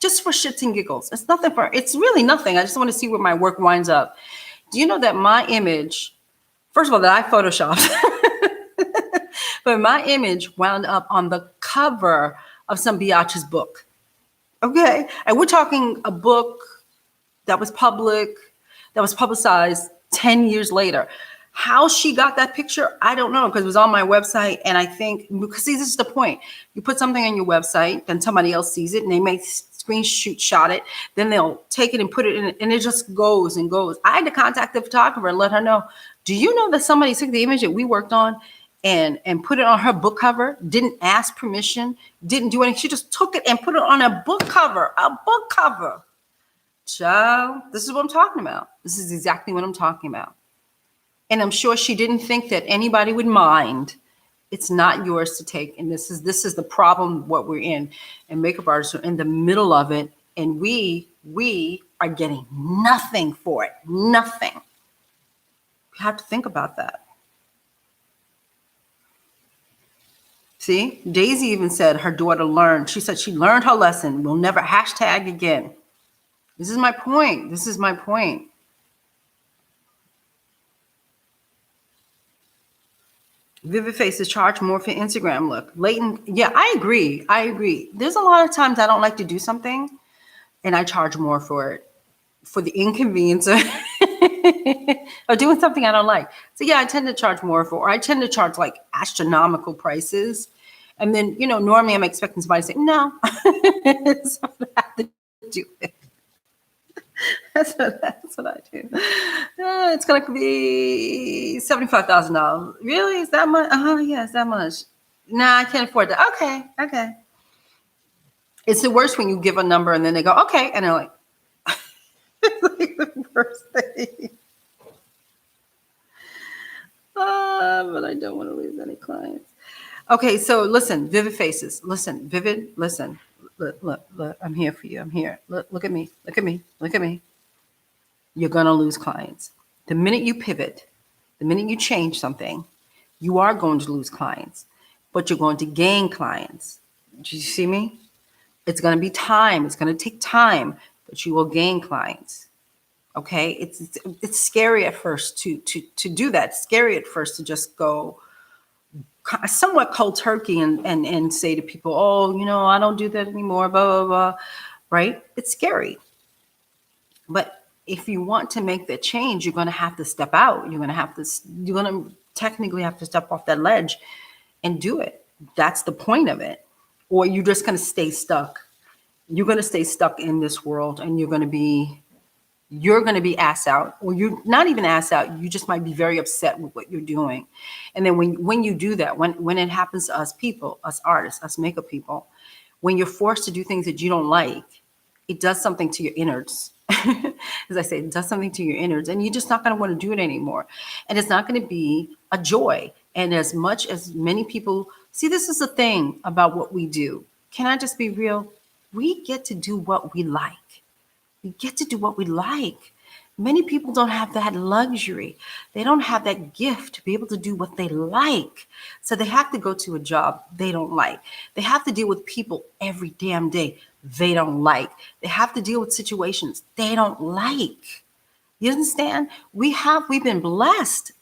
just for shits and giggles. It's really nothing. I just want to see where my work winds up. Do you know that my image, first of all, that I photoshopped, but my image wound up on the cover of some biatch's book. Okay. And we're talking a book that was publicized 10 years later. How she got that picture, I don't know, because it was on my website. And I think, because see, this is the point. You put something on your website, then somebody else sees it and they may screenshot it. Then they'll take it and put it in, and it just goes and goes. I had to contact the photographer and let her know, do you know that somebody took the image that we worked on and put it on her book cover, didn't ask permission, didn't do anything. She just took it and put it on a book cover. Child, this is what I'm talking about. This is exactly what I'm talking about. And I'm sure she didn't think that anybody would mind. It's not yours to take. And this is the problem, what we're in. And makeup artists are in the middle of it. And we are getting nothing for it. Nothing. You have to think about that. See, Daisy even said her daughter learned. She said she learned her lesson. We'll never hashtag again. This is my point. Vivid Faces charge more for Instagram look. Leighton, yeah, I agree. There's a lot of times I don't like to do something and I charge more for it, for the inconvenience of doing something I don't like. So yeah, I tend to charge more for, or I tend to charge like astronomical prices. And then, normally I'm expecting somebody to say, no. So I have to do it. That's what I do. It's going to be $75,000. Really? Is that much? Yeah, it's that much. Nah, I can't afford that. Okay. It's the worst when you give a number and then they go, okay. And they're like, it's like the worst thing. But I don't want to lose any clients. Okay, so listen, Vivid Faces. Listen, Vivid, listen. Look, I'm here for you. I'm here. Look at me. You're going to lose clients. The minute you pivot, the minute you change something, you are going to lose clients, but you're going to gain clients. Do you see me? It's going to be time. It's going to take time, but you will gain clients. Okay, it's scary at first to do that. It's scary at first to just go somewhat cold turkey and say to people, oh, I don't do that anymore, blah blah blah. Right? It's scary. But if you want to make the change, you're going to have to step out. You're going to technically have to step off that ledge and do it. That's the point of it. Or you're just going to stay stuck. You're going to stay stuck in this world, and you're going to be ass out, or you're not even ass out. You just might be very upset with what you're doing. And then when you do that, when it happens to us people, us artists, us makeup people, when you're forced to do things that you don't like, it does something to your innards. As I say, it does something to your innards, and you're just not going to want to do it anymore. And it's not going to be a joy. And as much as many people see, this is the thing about what we do. Can I just be real? We get to do what we like. We get to do what we like. Many people don't have that luxury. They don't have that gift to be able to do what they like. So they have to go to a job they don't like. They have to deal with people every damn day they don't like. They have to deal with situations they don't like. You understand? We've been blessed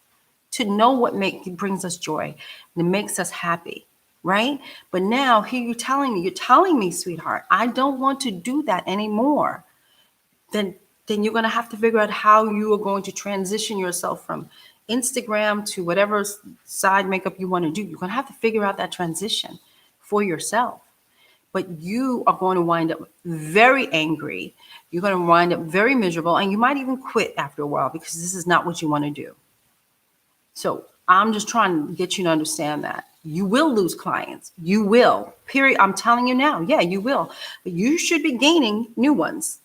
to know what brings us joy and makes us happy, right? But now here you're telling me, sweetheart, I don't want to do that anymore. Then you're going to have to figure out how you are going to transition yourself from Instagram to whatever side makeup you want to do. You're going to have to figure out that transition for yourself. But you are going to wind up very angry. You're going to wind up very miserable, and you might even quit after a while because this is not what you want to do. So I'm just trying to get you to understand that. You will lose clients. You will. Period. I'm telling you now. Yeah, you will. But you should be gaining new ones.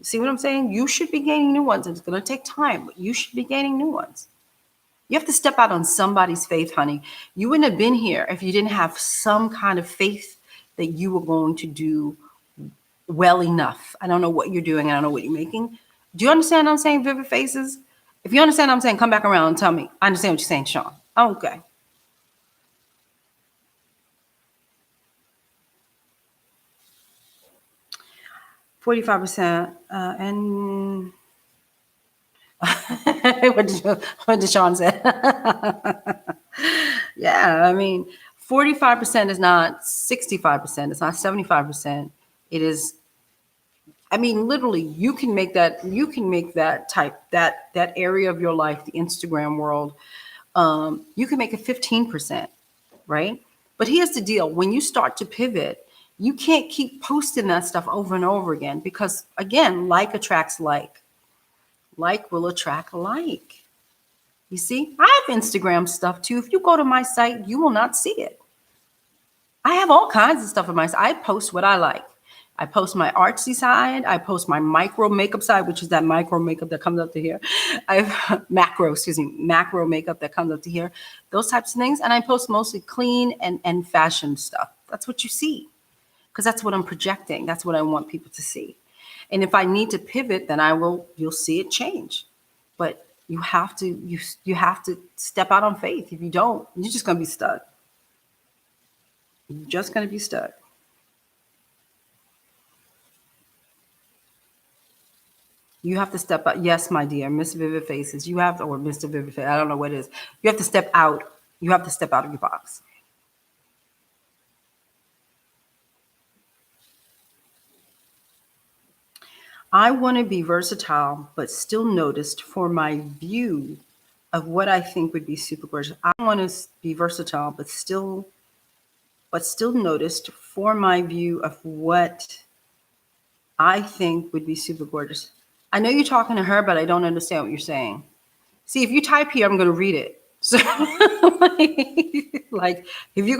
See what I'm saying? You should be gaining new ones. It's going to take time, but you should be gaining new ones. You have to step out on somebody's faith, honey. You wouldn't have been here if you didn't have some kind of faith that you were going to do well enough. I don't know what you're doing. I don't know what you're making. Do you understand what I'm saying, Vivid Faces? If you understand what I'm saying, come back around and tell me. I understand what you're saying, Sean. Okay. $45%. And what DeShawn said. Yeah, I mean, 45% is not 65%. It's not 75%. It is, I mean, literally, you can make that that area of your life, the Instagram world, you can make it 15%, right? But here's the deal. When you start to pivot, you can't keep posting that stuff over and over again because, again, like attracts like. Like will attract like. You see, I have Instagram stuff too. If you go to my site, you will not see it. I have all kinds of stuff on my site. I post what I like. I post my artsy side. I post my micro makeup side, which is that micro makeup that comes up to here. I have macro makeup that comes up to here. Those types of things. And I post mostly clean and fashion stuff. That's what you see. Because that's what I'm projecting. That's what I want people to see. And if I need to pivot, then you'll see it change. But you have to step out on faith. If you don't, you're just going to be stuck. You're just going to be stuck. You have to step out. Yes, my dear, Miss Vivid Faces. You have to, or Mr. Vivid Faces. I don't know what it is. You have to step out. You have to step out of your box. I want to be versatile, but still noticed for my view of what I think would be super gorgeous. I want to be versatile, but still noticed for my view of what I think would be super gorgeous. I know you're talking to her, but I don't understand what you're saying. See, if you type here, I'm going to read it. So, like, if you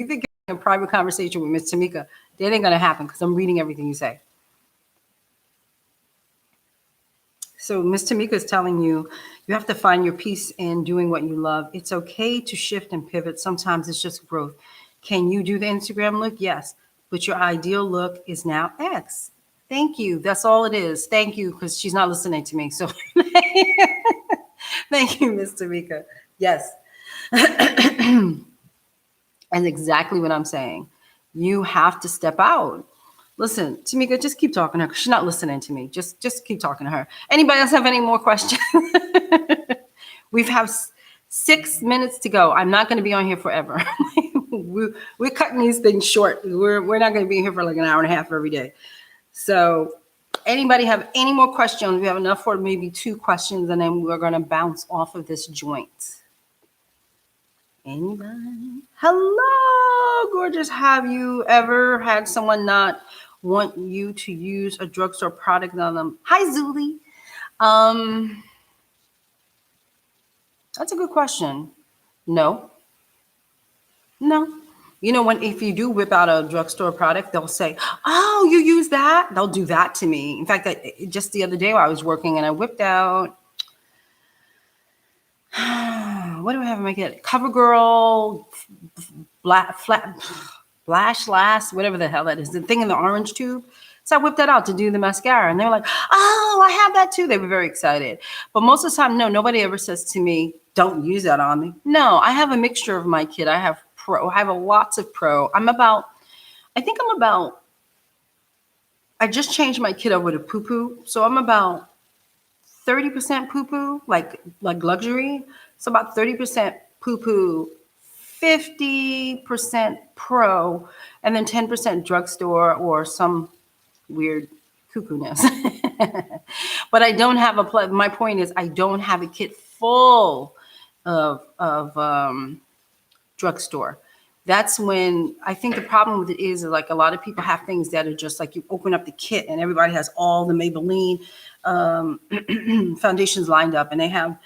think you're in a private conversation with Miss Tamika, that ain't going to happen because I'm reading everything you say. So Miss Tamika is telling you, you have to find your peace in doing what you love. It's okay to shift and pivot. Sometimes it's just growth. Can you do the Instagram look? Yes. But your ideal look is now X. Thank you. That's all it is. Thank you, because she's not listening to me. So thank you, Miss Tamika. Yes. And exactly what I'm saying. You have to step out. Listen, Tamika, just keep talking to her. She's not listening to me. Just keep talking to her. Anybody else have any more questions? We've have 6 minutes to go. I'm not going to be on here forever. We're cutting these things short. We're not going to be here for like an hour and a half every day. So anybody have any more questions? We have enough for maybe 2 questions, and then we're going to bounce off of this joint. Anybody? Hello, gorgeous. Have you ever had someone not want you to use a drugstore product on them? Hi, Zuli. That's a good question. No. You know, if you do whip out a drugstore product, they'll say, "Oh, you use that?" They'll do that to me. In fact, just the other day I was working and I whipped out, what do I have in my kit? CoverGirl, Flash Last, whatever the hell that is, the thing in the orange tube. So I whipped that out to do the mascara, and they're like, "Oh, I have that too." They were very excited. But most of the time, no, nobody ever says to me, "Don't use that on me." No, I have a mixture of my kit. I have pro. I have lots of pro. I just changed my kit over to poo-poo. So I'm about 30% poo-poo, like luxury. So about 30% poo-poo, 50% pro, and then 10% drugstore or some weird cuckoo-ness. But I don't have my point is I don't have a kit full of drugstore. That's when I think the problem with it is like a lot of people have things that are just like you open up the kit and everybody has all the Maybelline foundations lined up, and they have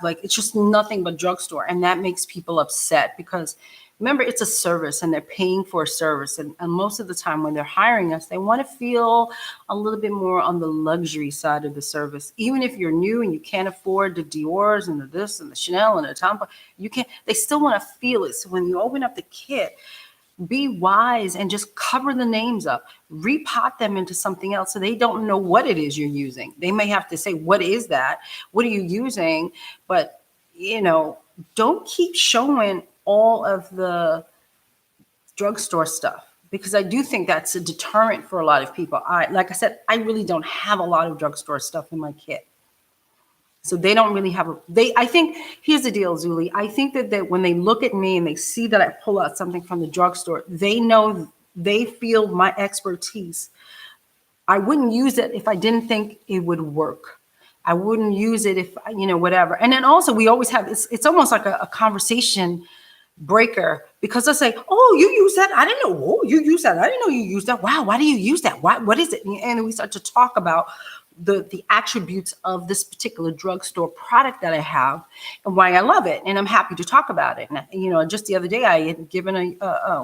like, it's just nothing but drugstore, and that makes people upset because remember, it's a service and they're paying for a service. And most of the time when they're hiring us, they want to feel a little bit more on the luxury side of the service. Even if you're new and you can't afford the Dior's and the this and the Chanel and the Tom, they still want to feel it. So when you open up the kit, be wise and just cover the names up, repot them into something else so they don't know what it is you're using. They may have to say, "What is that? What are you using?" But, don't keep showing all of the drugstore stuff, because I do think that's a deterrent for a lot of people. Like I said, I really don't have a lot of drugstore stuff in my kit. So they don't really have I think, here's the deal, Zuli. I think that when they look at me and they see that I pull out something from the drugstore, they feel my expertise. I wouldn't use it if I didn't think it would work. I wouldn't use it if, whatever. And then also we always have, it's almost like a conversation breaker, because they'll say, "Oh, you use that? I didn't know. Oh, you use that? I didn't know you use that. Wow, why do you use that? What is it?" And we start to talk about the attributes of this particular drugstore product that I have and why I love it. And I'm happy to talk about it. And, just the other day I had given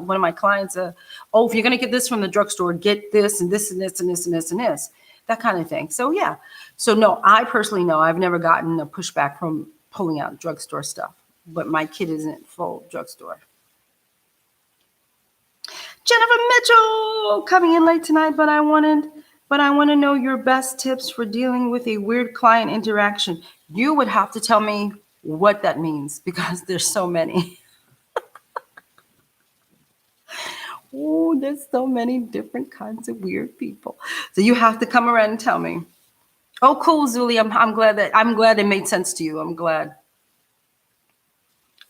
one of my clients if you're going to get this from the drugstore, get this and this and this and this and this and this, that kind of thing. So, yeah. So, no, I personally know I've never gotten a pushback from pulling out drugstore stuff. But my kit isn't full drugstore. Jennifer Mitchell coming in late tonight, but I want to know your best tips for dealing with a weird client interaction. You would have to tell me what that means, because there's so many. Oh, there's so many different kinds of weird people. So you have to come around and tell me. Oh, cool, Zuli. I'm glad it made sense to you. I'm glad.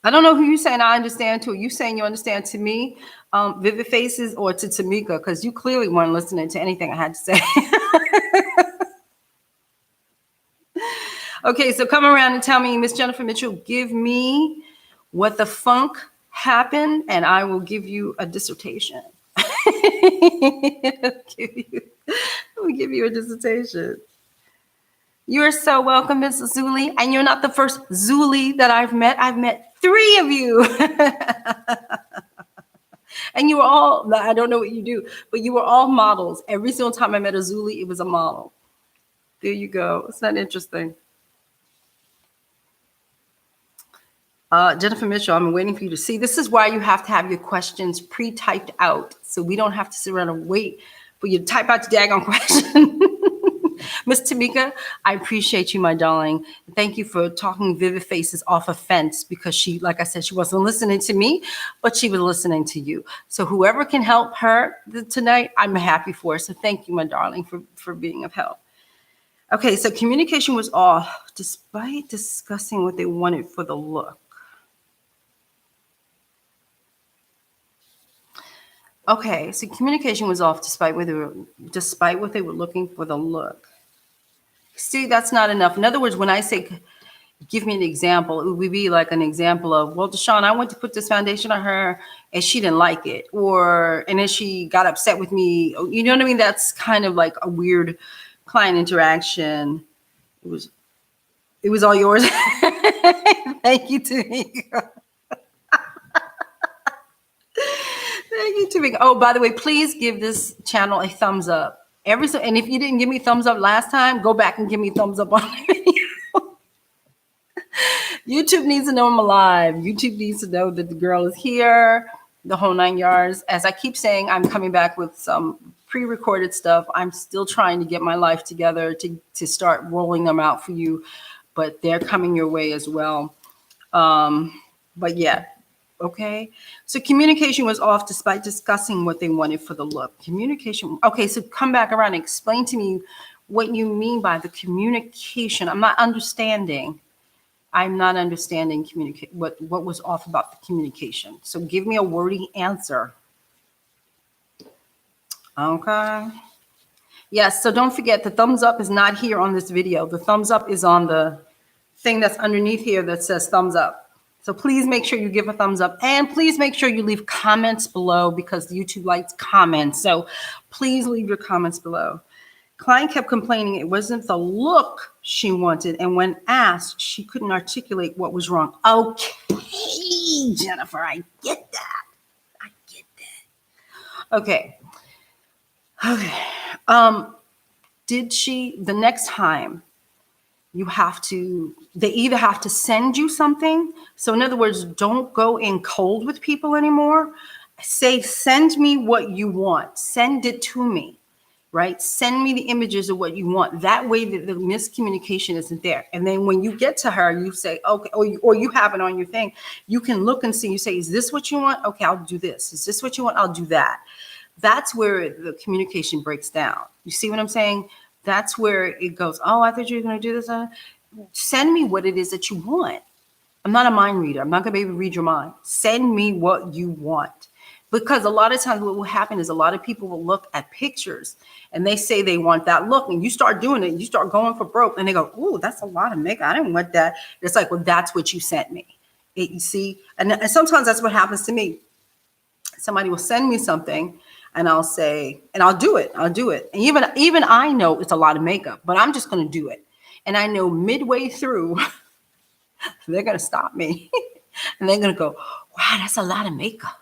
I don't know who you're saying I understand to. You saying you understand to me, Vivid Faces, or to Tamika, because you clearly weren't listening to anything I had to say. Okay, so come around and tell me, Miss Jennifer Mitchell, give me what the funk happened, and I will give you a dissertation. I'll give you a dissertation. You're so welcome, Miss Zuli. And you're not the first Zuli that I've met. I've met 3 of you. And you were all, I don't know what you do, but you were all models. Every single time I met a Zuli, it was a model. There you go. It's not interesting. Jennifer Mitchell, I'm waiting for you to see. This is why you have to have your questions pre-typed out, so we don't have to sit around and wait for you to type out your daggone question. Miss Tamika, I appreciate you, my darling. Thank you for talking Vivid Faces off a fence because she, like I said, she wasn't listening to me, but she was listening to you. So whoever can help her tonight, I'm happy for. So thank you, my darling, for being of help. Okay, so communication was off despite discussing what they wanted for the look. Okay, so communication was off despite what they were looking for the look. See, that's not enough. In other words, when I say give me an example, it would be like an example of, well, DeShawn, I went to put this foundation on her and she didn't like it, and then she got upset with me. You know what I mean? That's kind of like a weird client interaction. It was all yours. Thank you, Tamika. Thank you, Tamika. Oh, by the way, please give this channel a thumbs up. And if you didn't give me thumbs up last time, go back and give me thumbs up on the video. YouTube needs to know I'm alive. YouTube needs to know that the girl is here, the whole 9 yards. As I keep saying, I'm coming back with some pre-recorded stuff. I'm still trying to get my life together to start rolling them out for you, but they're coming your way as well. But yeah, okay. So communication was off despite discussing what they wanted for the look. Communication. Okay, so come back around and explain to me what you mean by the communication. I'm not understanding what was off about the communication. So give me a wordy answer. Okay. Yes, so don't forget the thumbs up is not here on this video. The thumbs up is on the thing that's underneath here that says thumbs up. So please make sure you give a thumbs up, and please make sure you leave comments below because YouTube likes comments. So please leave your comments below. Client kept complaining it wasn't the look she wanted, and when asked, she couldn't articulate what was wrong. Okay, Jennifer, I get that. I get that. Okay. Did she, the next time, they either have to send you something. So in other words, don't go in cold with people anymore. Say, send me what you want. Send it to me. Right? Send me the images of what you want. That way the miscommunication isn't there. And then when you get to her, you say, okay, or you have it on your thing. You can look and see, you say, is this what you want? Okay, I'll do this. Is this what you want? I'll do that. That's where the communication breaks down. You see what I'm saying? That's where it goes, oh, I thought you were going to do this. Send me what it is that you want. I'm not a mind reader. I'm not going to be able to read your mind. Send me what you want. Because a lot of times what will happen is a lot of people will look at pictures and they say they want that look, and you start doing it, you start going for broke, and they go, ooh, that's a lot of makeup. I didn't want that. It's like, well, that's what you sent me. You see? And sometimes that's what happens to me. Somebody will send me something and I'll say, and I'll do it. And even I know it's a lot of makeup, but I'm just going to do it. And I know midway through, they're going to stop me and they're going to go, wow, that's a lot of makeup.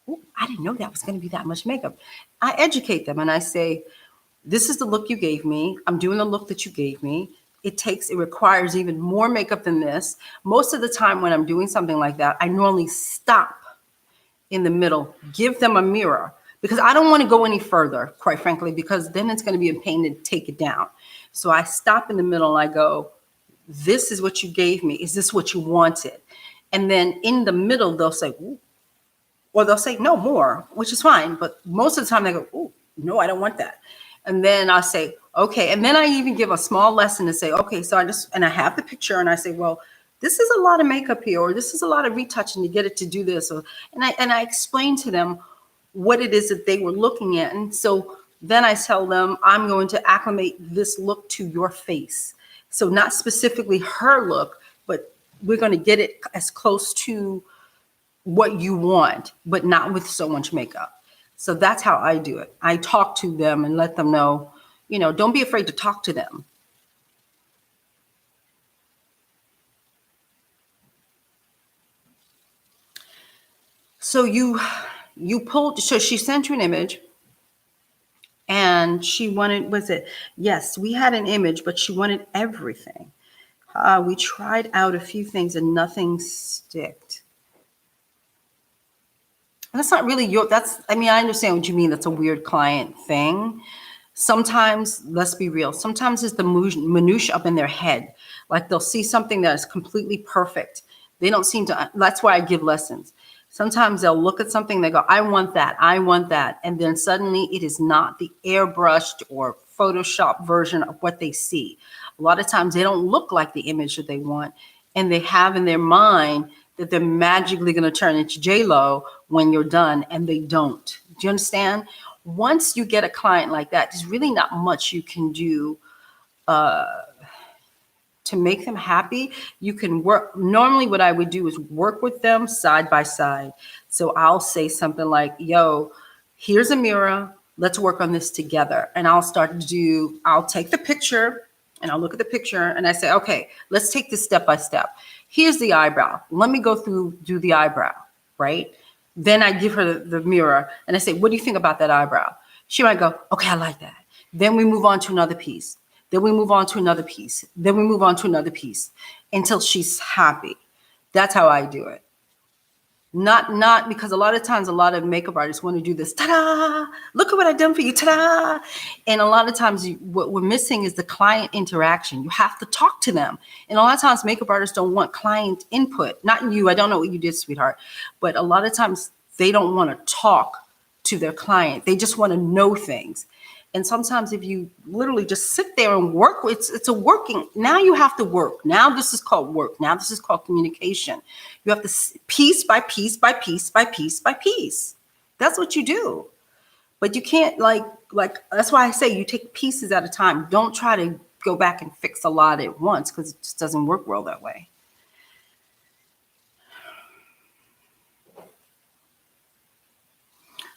Ooh, I didn't know that was going to be that much makeup. I educate them and I say, this is the look you gave me. I'm doing the look that you gave me. It requires even more makeup than this. Most of the time when I'm doing something like that, I normally stop in the middle, give them a mirror, because I don't want to go any further, quite frankly, because then it's going to be a pain to take it down. So I stop in the middle and I go, this is what you gave me. Is this what you wanted? And then in the middle, they'll say, ooh. Or they'll say, no, more, which is fine. But most of the time they go, oh, no, I don't want that. And then I'll say, okay. And then I even give a small lesson to say, okay, so I have the picture and I say, well, this is a lot of makeup here, or this is a lot of retouching to get it to do this. And I explain to them what it is that they were looking at. And so then I tell them, I'm going to acclimate this look to your face. So not specifically her look, but we're going to get it as close to what you want, but not with so much makeup. So that's how I do it. I talk to them and let them know, don't be afraid to talk to them. So so she sent you an image and she wanted, yes, we had an image, but she wanted everything. We tried out a few things and nothing sticked. That's not really I understand what you mean. That's a weird client thing. Sometimes, let's be real, sometimes it's the minutia up in their head. Like they'll see something that is completely perfect. They don't seem to, that's why I give lessons. Sometimes they'll look at something, they go, I want that, I want that. And then suddenly it is not the airbrushed or Photoshop version of what they see. A lot of times they don't look like the image that they want. And they have in their mind that they're magically going to turn into J-Lo when you're done, and they don't. Do you understand? Once you get a client like that, there's really not much you can do to make them happy. You can work. Normally what I would do is work with them side by side. So I'll say something like, yo, here's a mirror. Let's work on this together. And I'll take the picture and I'll look at the picture and I say, okay, let's take this step by step. Here's the eyebrow. Let me go through, do the eyebrow, right? Then I give her the mirror and I say, what do you think about that eyebrow? She might go, okay, I like that. Then we move on to another piece. Then we move on to another piece. Then we move on to another piece until she's happy. That's how I do it. Not because a lot of times a lot of makeup artists want to do this, ta-da, look at what I've done for you, ta-da. And a lot of times what we're missing is the client interaction. You have to talk to them. And a lot of times makeup artists don't want client input. Not you, I don't know what you did, sweetheart. But a lot of times they don't want to talk to their client. They just want to know things. And sometimes if you literally just sit there and work, it's a working, now you have to work. Now this is called work. Now this is called communication. You have to piece by piece by piece by piece by piece. That's what you do. But you can't like that's why I say you take pieces at a time. Don't try to go back and fix a lot at once because it just doesn't work well that way.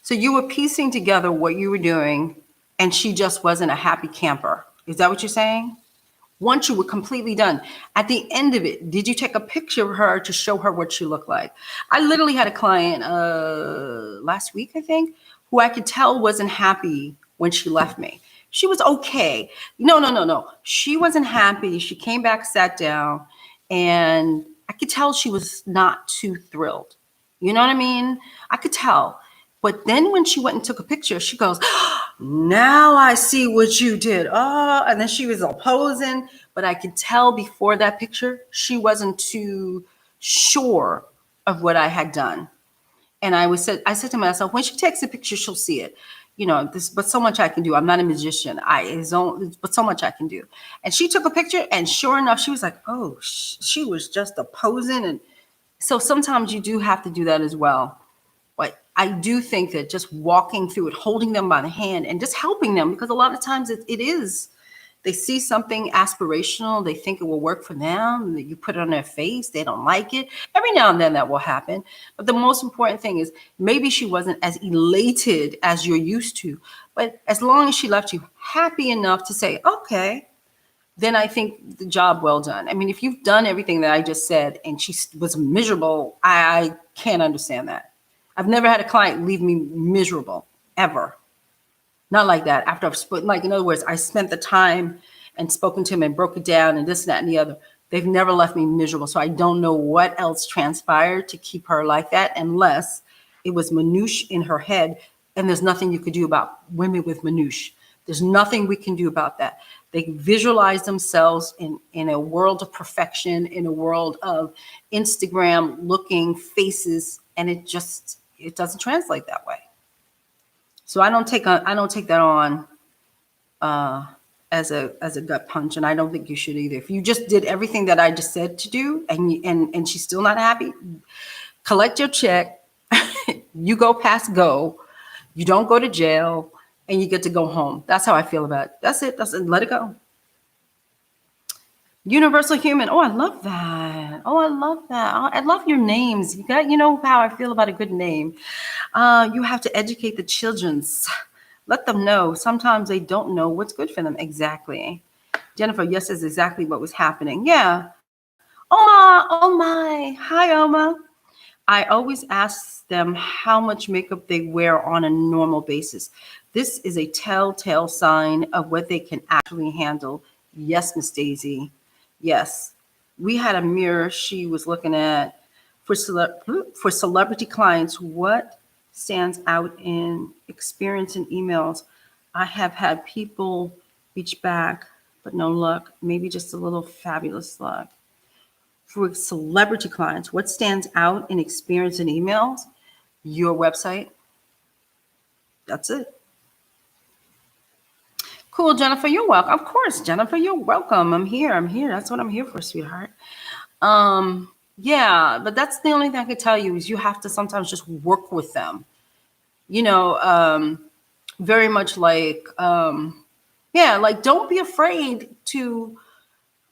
So you were piecing together what you were doing and she just wasn't a happy camper. Is that what you're saying? Once you were completely done, at the end of it, did you take a picture of her to show her what she looked like? I literally had a client last week, I think, who I could tell wasn't happy when she left me. She was okay. No. She wasn't happy. She came back, sat down, and I could tell she was not too thrilled. You know what I mean? I could tell. But then when she went and took a picture, she goes, now I see what you did. Oh, and then she was all posing. But I could tell before that picture, she wasn't too sure of what I had done. And I said to myself, when she takes a picture, she'll see it. But so much I can do. I'm not a magician. But so much I can do. And she took a picture, and sure enough, she was like, oh, she was just a posing. And so sometimes you do have to do that as well. But I do think that just walking through it, holding them by the hand and just helping them, because a lot of times it is, they see something aspirational, they think it will work for them, you put it on their face, they don't like it. Every now and then that will happen. But the most important thing is maybe she wasn't as elated as you're used to, but as long as she left you happy enough to say, okay, then I think the job well done. I mean, if you've done everything that I just said and she was miserable, I can't understand that. I've never had a client leave me miserable, ever. Not like that. After I've spoken, like in other words, I spent the time and spoken to him and broke it down and this and that and the other. They've never left me miserable. So I don't know what else transpired to keep her like that, unless it was minutiae in her head. And there's nothing you could do about women with minutiae. There's nothing we can do about that. They visualize themselves in a world of perfection, in a world of Instagram looking faces, and it doesn't translate that way. So I don't take that on as a gut punch, and I don't think you should either. If you just did everything that I just said to do, and she's still not happy, collect your check. You go past go. You don't go to jail, and you get to go home. That's how I feel about it. That's it. Let it go. Universal human. Oh, I love that. Oh, I love that. I love your names. You know how I feel about a good name. You have to educate the childrens. Let them know. Sometimes they don't know what's good for them. Exactly. Jennifer, yes, is exactly what was happening. Yeah. Oma, oh my. Hi, Oma. I always ask them how much makeup they wear on a normal basis. This is a telltale sign of what they can actually handle. Yes, Miss Daisy. Yes. We had a mirror she was looking at for celebrity clients. What stands out in experience in emails? I have had people reach back, but no luck. Maybe just a little fabulous luck. For celebrity clients, what stands out in experience and emails? Your website. That's it. Cool, Jennifer, you're welcome. Of course, Jennifer, you're welcome. I'm here. I'm here. That's what I'm here for, sweetheart. Yeah, but that's the only thing I could tell you is you have to sometimes just work with them. You know, very much like, yeah, like don't be afraid to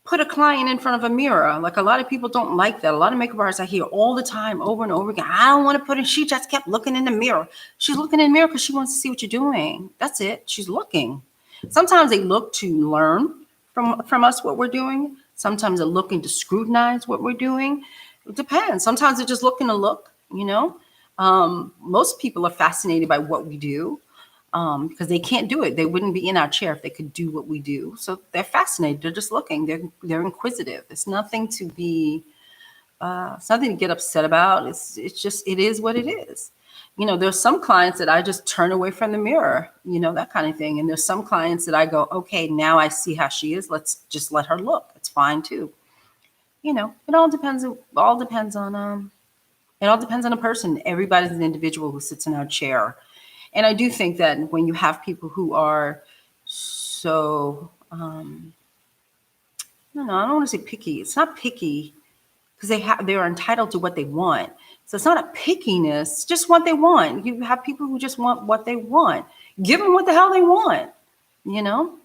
put a client in front of a mirror. Like a lot of people don't like that. A lot of makeup artists I hear all the time, over and over again. I don't want to put it. She just kept looking in the mirror. She's looking in the mirror because she wants to see what you're doing. That's it. She's looking. Sometimes they look to learn from us what we're doing. Sometimes they're looking to scrutinize what we're doing. It depends. Sometimes they're just looking to look, you know. Most people are fascinated by what we do because they can't do it. They wouldn't be in our chair if they could do what we do. So they're fascinated. They're just looking. They're inquisitive. It's nothing to be. It's nothing to get upset about. It's just it is what it is. You know, there's some clients that I just turn away from the mirror. You know, that kind of thing. And there's some clients that I go, okay, now I see how she is. Let's just let her look. It's fine too. You know, it all depends. It all depends on a person. Everybody's an individual who sits in our chair. And I do think that when you have people who are so, I don't want to say picky. It's not picky because they're entitled to what they want. So it's not a pickiness, it's just what they want. You have people who just want what they want. Give them what the hell they want, you know?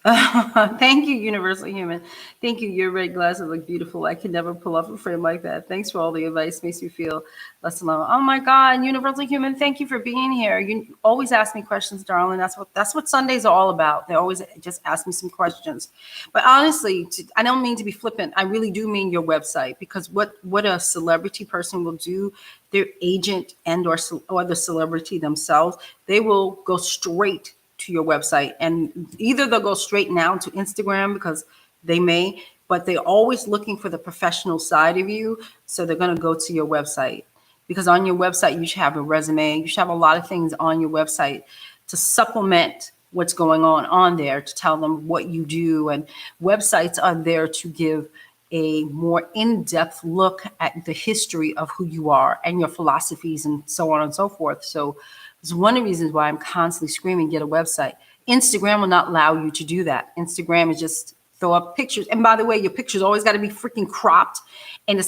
Thank you, Universal Human. Thank you. Your red glasses look beautiful. I can never pull off a frame like that. Thanks for all the advice. Makes me feel less alone. Oh my God, Universal Human. Thank you for being here. You always ask me questions, darling. That's what Sundays are all about. They always just ask me some questions. But honestly, I don't mean to be flippant. I really do mean your website because what a celebrity person will do, their agent and or the celebrity themselves, they will go straight to your website, and either they'll go straight now to Instagram because they may, but they're always looking for the professional side of you. So they're going to go to your website because on your website, you should have a resume. You should have a lot of things on your website to supplement what's going on there, to tell them what you do. And websites are there to give a more in-depth look at the history of who you are and your philosophies and so on and so forth. So it's one of the reasons why I'm constantly screaming, get a website. Instagram will not allow you to do that. Instagram is just throw up pictures. And by the way, your pictures always got to be freaking cropped, and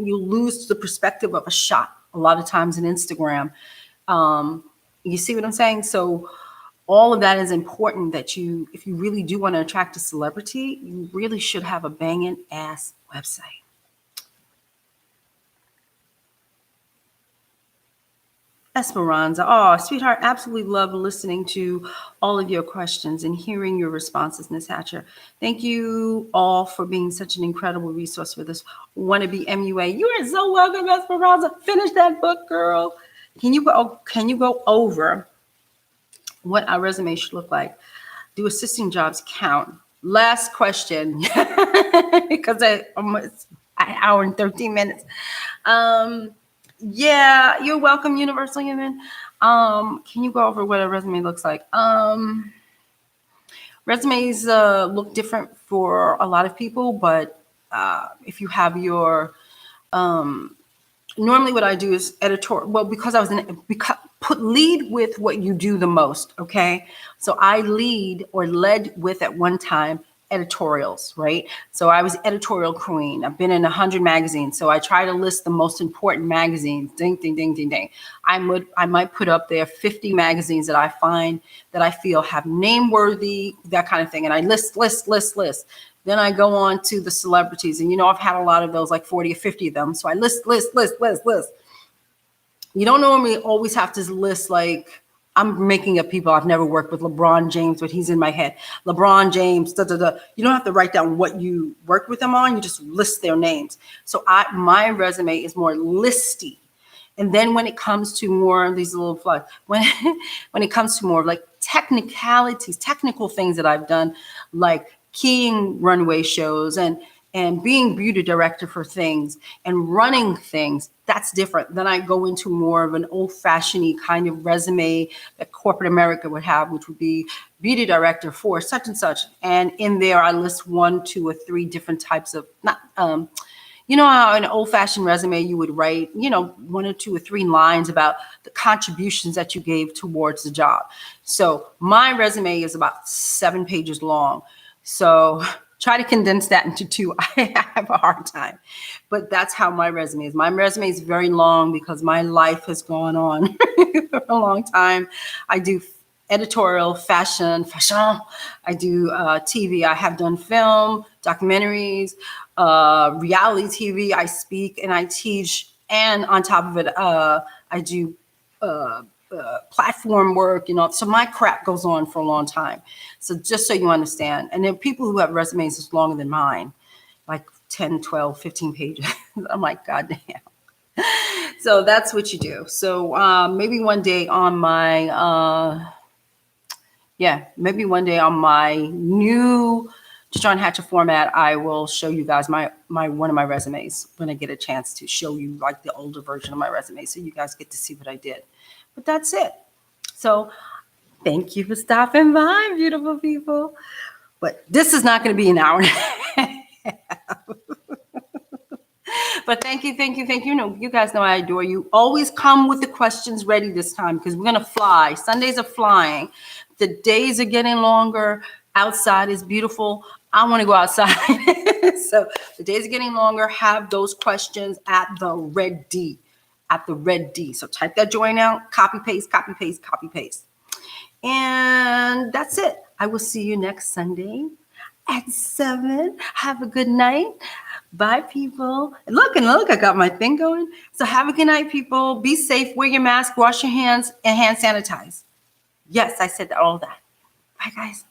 you lose the perspective of a shot a lot of times in Instagram. You see what I'm saying? So all of that is important that if you really do want to attract a celebrity, you really should have a banging ass website. Esperanza. Oh, sweetheart, absolutely love listening to all of your questions and hearing your responses, Ms. Hatcher. Thank you all for being such an incredible resource for this wannabe MUA. You are so welcome, Esperanza. Finish that book, girl. Can you go over what our resume should look like? Do assisting jobs count? Last question, because almost an hour and 13 minutes. Yeah, you're welcome, Universal Human. Can you go over what a resume looks like? Resumes look different for a lot of people, but if you have your normally what I do is editorial. Well, because I was lead with what you do the most. Okay, so I led with at one time editorials, right? So I was editorial queen. I've been in 100 magazines, so I try to list the most important magazines. Ding, ding, ding, ding, ding. I might put up there 50 magazines that I find that I feel have name worthy, that kind of thing, and I list. Then I go on to the celebrities, and I've had a lot of those, like 40 or 50 of them. So I list. You don't normally always have to list, like, I'm making up people. I've never worked with LeBron James, but he's in my head. LeBron James, da, da, da. You don't have to write down what you worked with them on. You just list their names. So my resume is more listy. And then when it comes to more of these little flags, when it comes to more like technicalities, technical things that I've done, like keying runway shows and and being beauty director for things and running things, that's different. Then I go into more of an old-fashioned kind of resume that corporate America would have, which would be beauty director for such and such. And in there, I list 1, 2, or 3 different types of, not, you know how in an old-fashioned resume you would write, 1 or 2 or 3 lines about the contributions that you gave towards the job. So my resume is about 7 pages long. So try to condense that into 2. I have a hard time, but that's how my resume is. My resume is very long because my life has gone on for a long time. I do editorial, fashion. I do TV. I have done film, documentaries, reality TV. I speak and I teach. And on top of it, I do platform work, so my crap goes on for a long time. So just so you understand. And there are people who have resumes that's longer than mine, like 10, 12, 15 pages. I'm like, God damn. So that's what you do. So maybe one day on my, maybe one day on my new DeShawn Hatcher format, I will show you guys my one of my resumes when I get a chance to show you like the older version of my resume, so you guys get to see what I did. But that's it. So thank you for stopping by, beautiful people. But this is not going to be an hour. But thank you. You guys know I adore you. Always come with the questions ready this time because we're going to fly. Sundays are flying. The days are getting longer. Outside is beautiful. I want to go outside. So the days are getting longer. Have those questions at the red D. So type that join out, copy, paste. And that's it. I will see you next Sunday at 7. Have a good night. Bye, people. Look, I got my thing going. So have a good night, people. Be safe. Wear your mask. Wash your hands and hand sanitize. Yes, I said all that. Bye, guys.